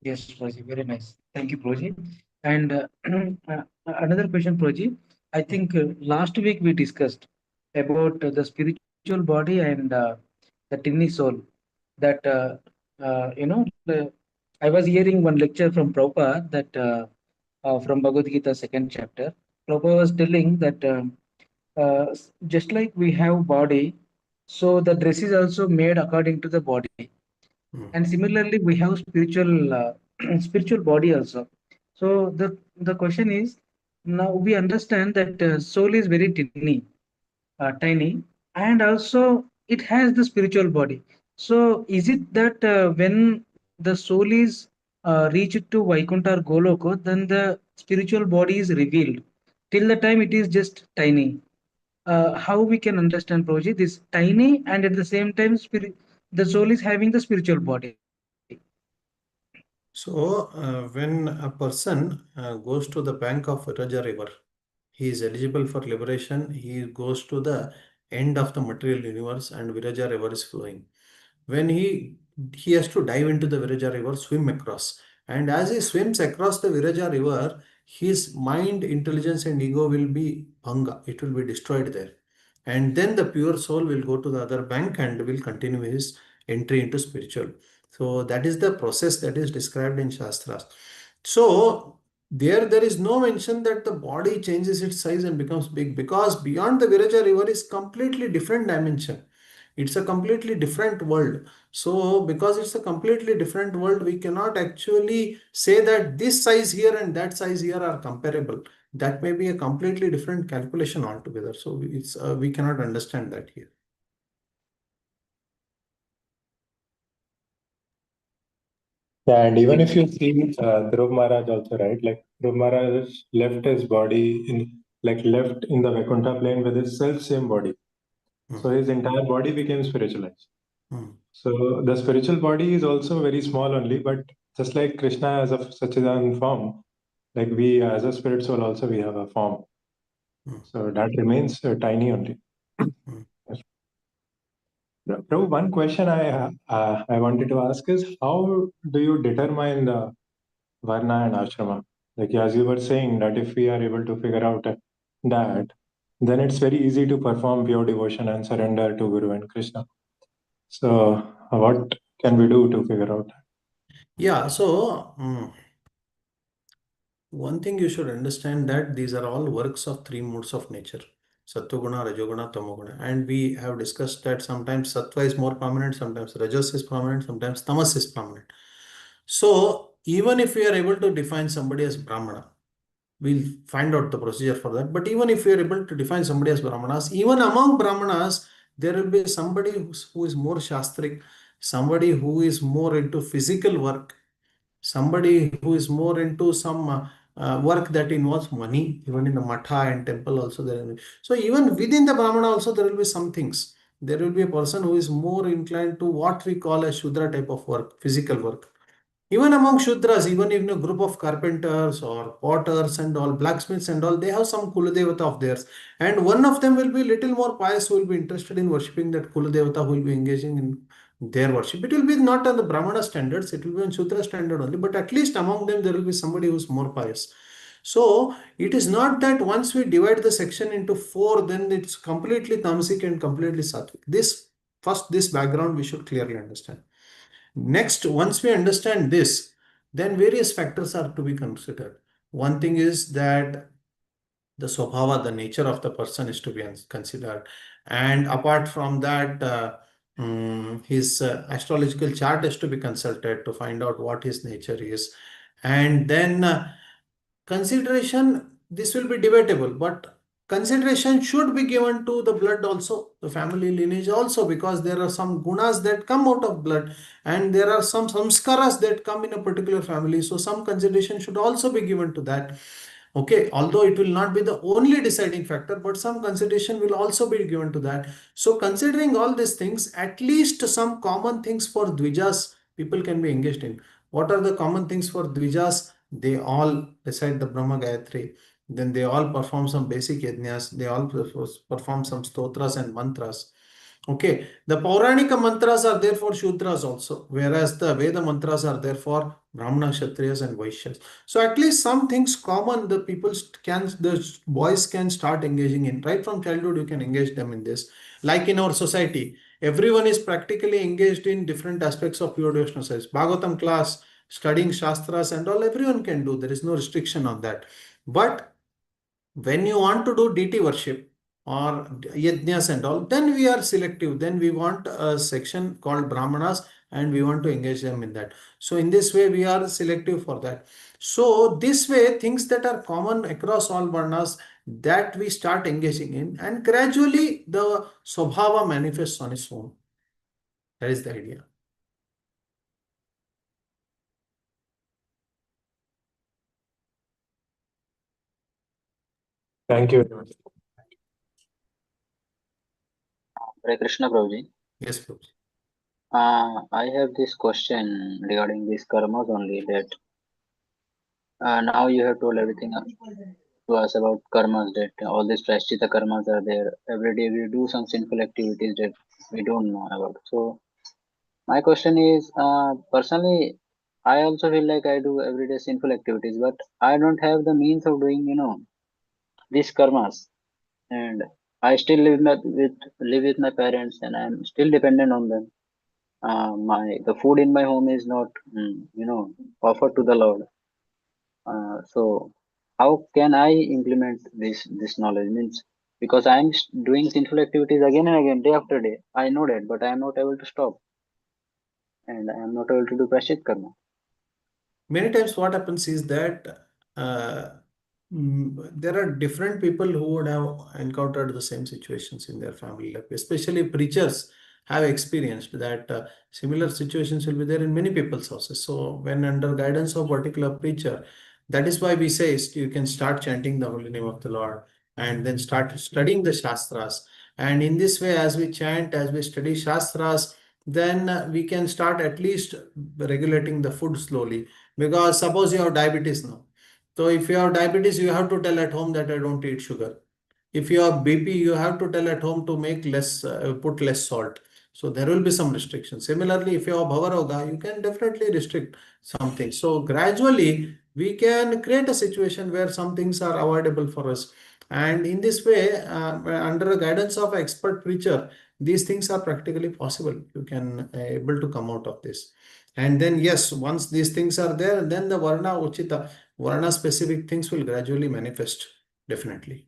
Yes, Proji, very nice. Thank you, Proji. And another question, Proji. I think last week we discussed about the spiritual body and the tiny soul. That I was hearing one lecture from Prabhupada that from Bhagavad Gita second chapter. Prabhupada was telling that just like we have body, so the dress is also made according to the body, and similarly we have spiritual spiritual body also. So the question is, now we understand that soul is very tiny, and also it has the spiritual body. So is it that when the soul is reached to Vaikuntha or Goloko, then the spiritual body is revealed? Till the time it is just tiny. How we can understand, Prabhuji, this tiny and at the same time the soul is having the spiritual body. So when a person goes to the bank of Viraja river, he is eligible for liberation. He goes to the end of the material universe and Viraja river is flowing. When he has to dive into the Viraja river, swim across. And as he swims across the Viraja river, his mind, intelligence, and ego will be bhanga. It will be destroyed there. And then the pure soul will go to the other bank and will continue his entry into spiritual. So that is the process that is described in Shastras. So there is no mention that the body changes its size and becomes big, because beyond the Viraja river is completely different dimension. It's a completely different world. So because it's a completely different world, we cannot actually say that this size here and that size here are comparable. That may be a completely different calculation altogether. So it's we cannot understand that here. Yeah, and even if you see Dhruv Maharaj also, right? Like Dhruv Maharaj left his body left in the Vaikuntha plane with his self same body. So his entire body became spiritualized. So the spiritual body is also very small only, but just like Krishna has a Sachidan form, like we as a spirit soul also we have a form. So that remains tiny only. Yes. Prabhu, one question I wanted to ask is, how do you determine the Varna and Ashrama? Like as you were saying that if we are able to figure out that, then it's very easy to perform pure devotion and surrender to Guru and Krishna. So what can we do to figure out that? Yeah, so one thing you should understand that these are all works of three modes of nature. Sattva-guna, Rajoguna, Tamoguna. And we have discussed that sometimes Sattva is more prominent, sometimes Rajas is prominent, sometimes Tamas is prominent. So even if we are able to define somebody as Brahmana, we'll find out the procedure for that. But even if we are able to define somebody as Brahmanas, even among Brahmanas, there will be somebody who is more Shastric, somebody who is more into physical work, somebody who is more into some work that involves money. Even in the matha and temple also there will be. So even within the Brahmana also there will be some things. There will be a person who is more inclined to what we call a Shudra type of work, physical work. Even among Shudras, even in a group of carpenters or potters and all, blacksmiths and all, they have some Kuladevata of theirs. And one of them will be little more pious, who will be interested in worshipping that Kuladevata, who will be engaging in their worship. It will be not on the Brahmana standards, it will be on Shudra standard only, but at least among them there will be somebody who's more pious. So it is not that once we divide the section into four, then it's completely tamasic and completely sattvic. This background we should clearly understand. Next, once we understand this, then various factors are to be considered. One thing is that the swabhava, the nature of the person is to be considered. And apart from that, his astrological chart is to be consulted to find out what his nature is. And then consideration, this will be debatable, but consideration should be given to the blood also, the family lineage also, because there are some gunas that come out of blood and there are some samskaras that come in a particular family. So some consideration should also be given to that. Okay, although it will not be the only deciding factor, but some consideration will also be given to that. So considering all these things, at least some common things for Dvijas people can be engaged in. What are the common things for Dvijas? They all recite the Brahma Gayatri. Then they all perform some basic yajnas. They all perform some stotras and mantras. Okay, the Pauranika mantras are there for Shudras also, whereas the Veda mantras are there for Brahmana, Kshatriyas, and Vaishyas. So at least some things common the boys can start engaging in. Right from childhood, you can engage them in this. Like in our society, everyone is practically engaged in different aspects of pure devotional service. Bhagavatam class, studying Shastras and all, everyone can do. There is no restriction on that. But when you want to do deity worship or yajnas and all, then we are selective. Then we want a section called Brahmanas and we want to engage them in that. So in this way, we are selective for that. So this way, things that are common across all Varnas that we start engaging in, and gradually the Swabhava manifests on its own. That is the idea. Thank you very much. Hare Krishna, Prabhuji. Yes, Prabhu. I have this question regarding these karmas only, that now you have told everything to us about karmas, that all these prashchita karmas are there. Every day we do some sinful activities that we don't know about. So my question is, personally, I also feel like I do everyday sinful activities, but I don't have the means of doing, these karmas, and I still live with my parents, and I'm still dependent on them. The food in my home is not, offered to the Lord. So how can I implement this knowledge? Means, because I'm doing sinful activities again and again, day after day. I know that, but I am not able to stop, and I am not able to do prashchit karma. Many times what happens is that uh, there are different people who would have encountered the same situations in their family life. Especially preachers have experienced that similar situations will be there in many people's houses. So when under guidance of particular preacher, that is why we say you can start chanting the holy name of the Lord and then start studying the Shastras. And in this way, as we chant, as we study Shastras, then we can start at least regulating the food slowly. Because suppose you have diabetes now. So if you have diabetes, you have to tell at home that I don't eat sugar. If you have BP, you have to tell at home to make less, put less salt. So there will be some restrictions. Similarly, if you have Bhavaroga, you can definitely restrict something. So gradually, we can create a situation where some things are avoidable for us. And in this way, under the guidance of expert preacher, these things are practically possible. You can able to come out of this. And then yes, once these things are there, then the Varna Uchita, Varna specific things will gradually manifest, definitely.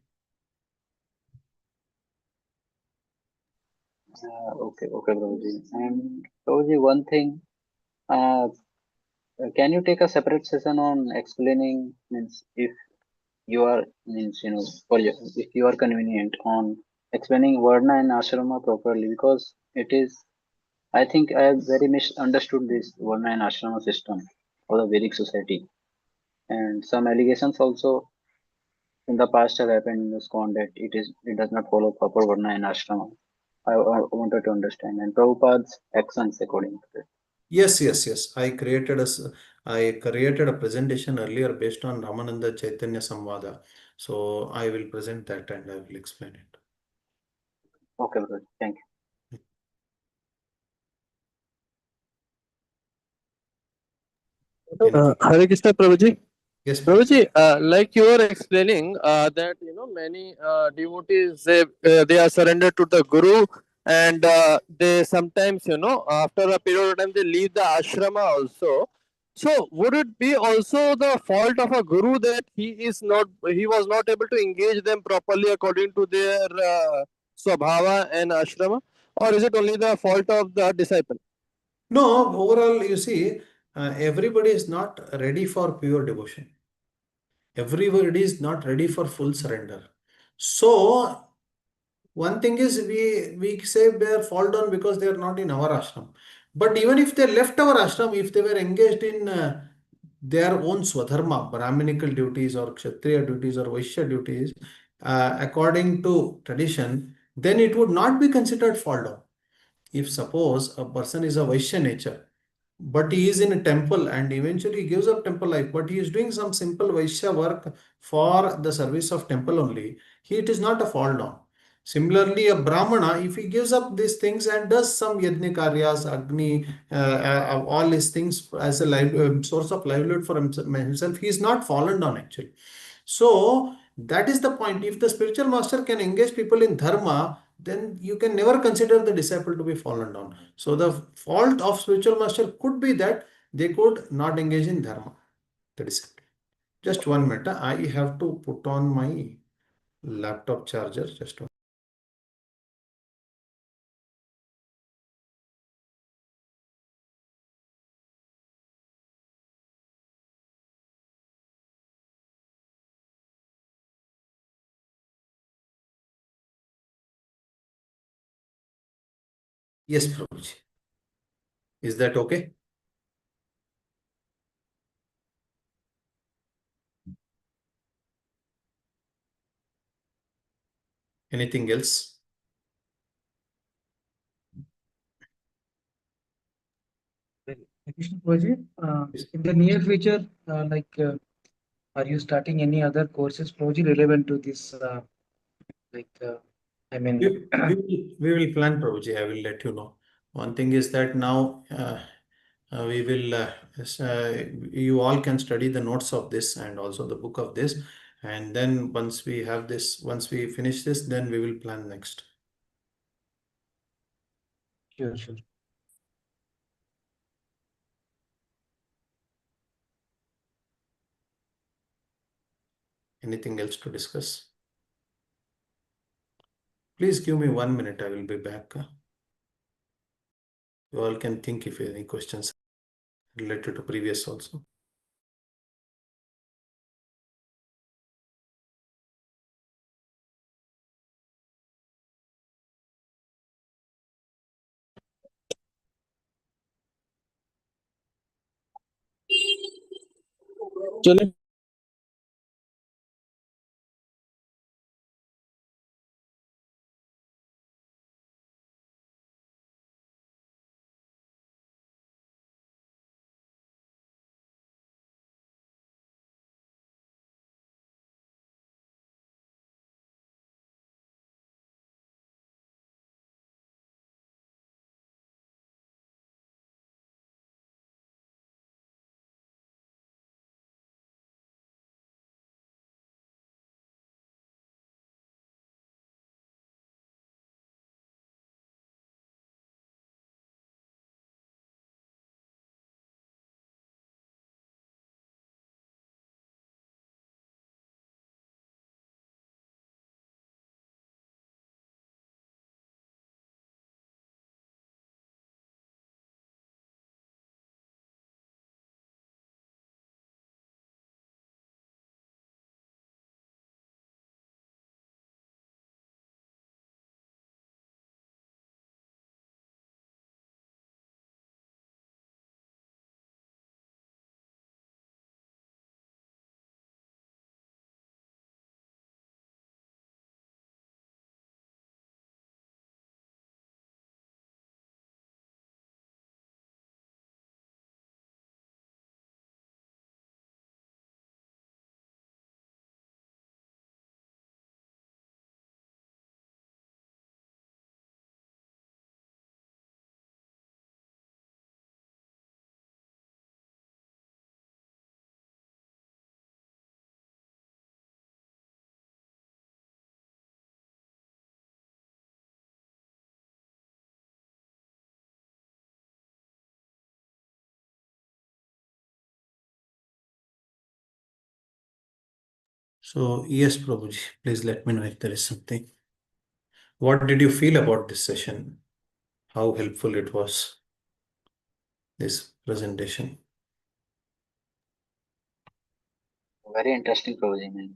Okay, okay, Prabhuji. And Prabhuji, one thing, uh, can you take a separate session on explaining, means if you are, means, for you, if you are convenient on explaining Varna and Ashrama properly, because it is, I think I have very misunderstood this Varna and Ashrama system of the Vedic society. And some allegations also in the past have happened in the ISKCON that it does not follow proper Varna and Ashrama. I wanted to understand, and Prabhupada's actions according to that. Yes, yes, yes. I created a presentation earlier based on Ramananda Chaitanya Samvada. So I will present that and I will explain it. Okay, brother. Thank you. Anything? Hare Krishna, Prabhuji. Yes, Prabhu. Prabhuji, like you were explaining that many devotees they are surrendered to the Guru, and they sometimes after a period of time they leave the ashrama also. So would it be also the fault of a Guru that he was not able to engage them properly according to their swabhava and ashrama, or is it only the fault of the disciple? No, overall, you see, everybody is not ready for pure devotion. Everybody is not ready for full surrender. So, one thing is we say they are fall down because they are not in our ashram. But even if they left our ashram, if they were engaged in their own swadharma, Brahminical duties or Kshatriya duties or Vaishya duties, according to tradition, then it would not be considered fall down. If suppose a person is a Vaishya nature, but he is in a temple and eventually gives up temple life, but he is doing some simple Vaishya work for the service of temple only, it is not a fall down. Similarly, a Brahmana, if he gives up these things and does some Yajna Karyas, Agni, all these things as a source of livelihood for himself, he is not fallen down actually. So, that is the point. If the spiritual master can engage people in dharma, then you can never consider the disciple to be fallen down. So the fault of spiritual master could be that they could not engage in dharma, the disciple. Just 1 minute. I have to put on my laptop charger. Just one. Yes, Prabhuji. Is that okay? Anything else? Krishna Prabhuji, in the near future, are you starting any other courses, Prabhuji, relevant to this? Like, I mean, We will plan, Prabhuji. I will let you know. One thing is that now we will, you all can study the notes of this and also the book of this. And then once we have this, once we finish this, then we will plan next. sure, sure. Anything else to discuss? Please give me 1 minute. I will be back. You all can think if any questions related to previous also. चलिए So, yes, Prabhuji, please let me know if there is something. What did you feel about this session? How helpful it was, this presentation? Very interesting, Prabhuji. Man.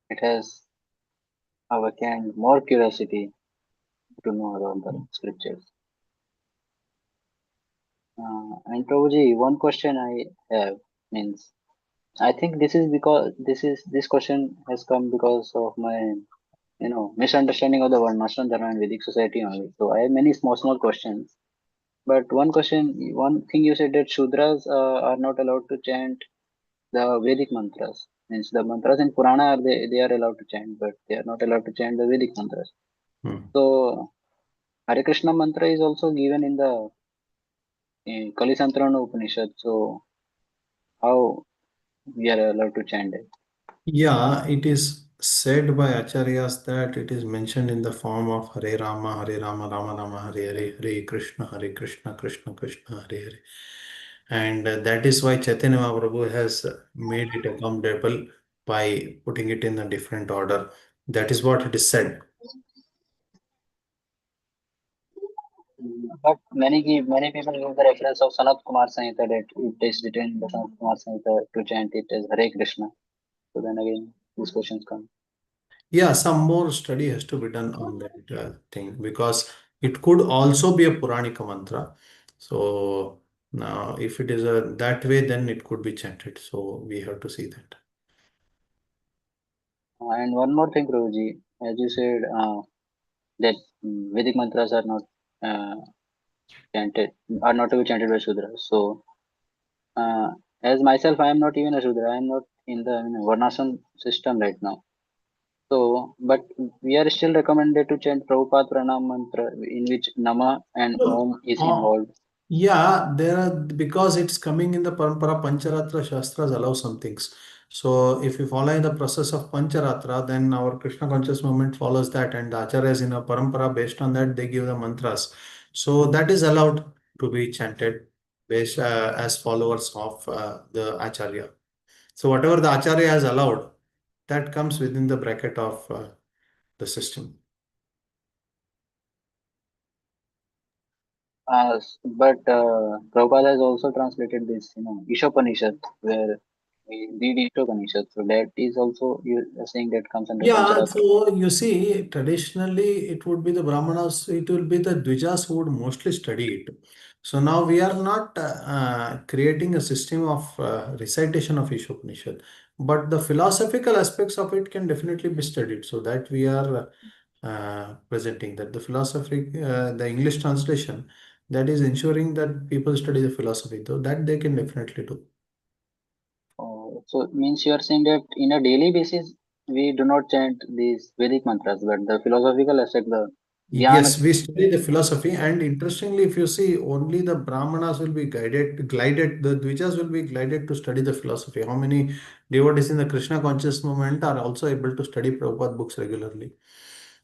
It has awakened more curiosity to know about the scriptures. And Prabhuji, one question I have means I think this is because this question has come because of my misunderstanding of the Varnashram Dharma and Vedic society only. So I have many small questions. But one thing you said that Shudras are not allowed to chant the Vedic mantras. Means the mantras in Purana they are allowed to chant, but they are not allowed to chant the Vedic mantras. So Hare Krishna mantra is also given in the Kalisantrana Upanishad. So how we are allowed to chant it? Yeah, it is said by Acharyas that it is mentioned in the form of Hare Rama, Rama Rama, Hare Hare, Hare Krishna, Krishna Krishna, Hare Hare. And that is why Chaitanya Mahaprabhu has made it accommodable by putting it in a different order. That is what it is said. But many people give the reference of Sanat Kumar Samhita that it is written in the Sanat Kumar Samhita to chant it as Hare Krishna. So then again, these questions come. Yeah, some more study has to be done on that thing because it could also be a Puranika mantra. So now, if it is that way, then it could be chanted. So we have to see that. And one more thing, Prabhuji, as you said, that Vedic mantras are not uh, are not to be chanted by Shudras. So, as myself, I am not even a Shudra. I am not in the Varnashram system right now. So, but we are still recommended to chant Prabhupada Pranam mantra in which Nama and Om is involved. Yeah, there are because it's coming in the Parampara Pancharatra Shastras allow some things. So if we follow in the process of Pancharatra, then our Krishna conscious movement follows that, and the Acharyas in a Parampara based on that they give the mantras. So that is allowed to be chanted based as followers of the Acharya. So whatever the Acharya has allowed, that comes within the bracket of the system. But Prabhupada has also translated this, Ishopanishad, where we read Ishopanishad. So that is also, you are saying that comes under Yeah, Pancharatra. so you see, traditionally it would be the Brahmanas, it will be the Dvijas who would mostly study it. So now we are not creating a system of recitation of Ishopanishad, but the philosophical aspects of it can definitely be studied. So that we are presenting that the philosophy, the English translation, that is ensuring that people study the philosophy, though that they can definitely do. So it means you are saying that in a daily basis, we do not chant these Vedic mantras, but the philosophical aspect, the Jnana. Yes, we study the philosophy, and interestingly, if you see, only the Brahmanas will be glided, the Dvijas will be glided to study the philosophy. How many devotees in the Krishna conscious movement are also able to study Prabhupada books regularly?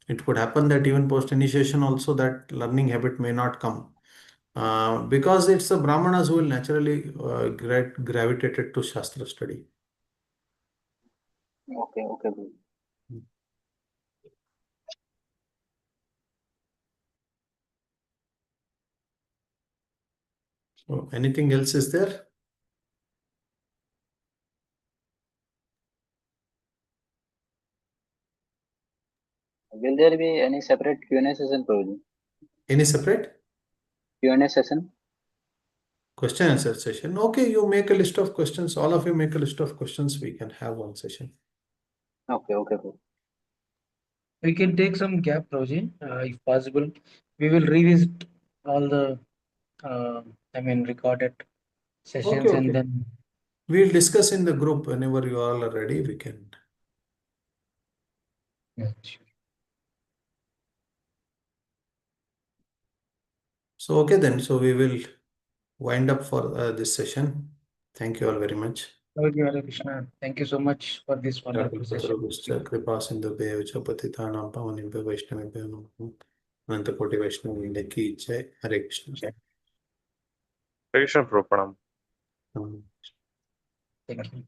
It could happen that even post initiation, also that learning habit may not come because it's the Brahmanas who will naturally gravitated to Shastra study. Okay, okay. So, anything else is there? Will there be any separate Q&A session, Prabhuji? Any separate Q&A session? question answer session? Okay, you make a list of questions. All of you make a list of questions. We can have one session. Okay, okay, Prabhuji. We can take some gap, Prabhuji, if possible. We will revisit all the, recorded sessions Okay. and then. We'll discuss in the group whenever you all are ready. We can. Yeah, sure. So, okay then. So, we will wind up for this session. Thank you all very much. Thank you, Hare Krishna. Thank you so much for this wonderful session. कृपा सिंधु पतितानां पावनेभ्यो वैष्णवेभ्यो नमः अनंत कोटि वैष्णव वृंद की जय हरे Krishna Krishna Prabhu. Um, Thank you.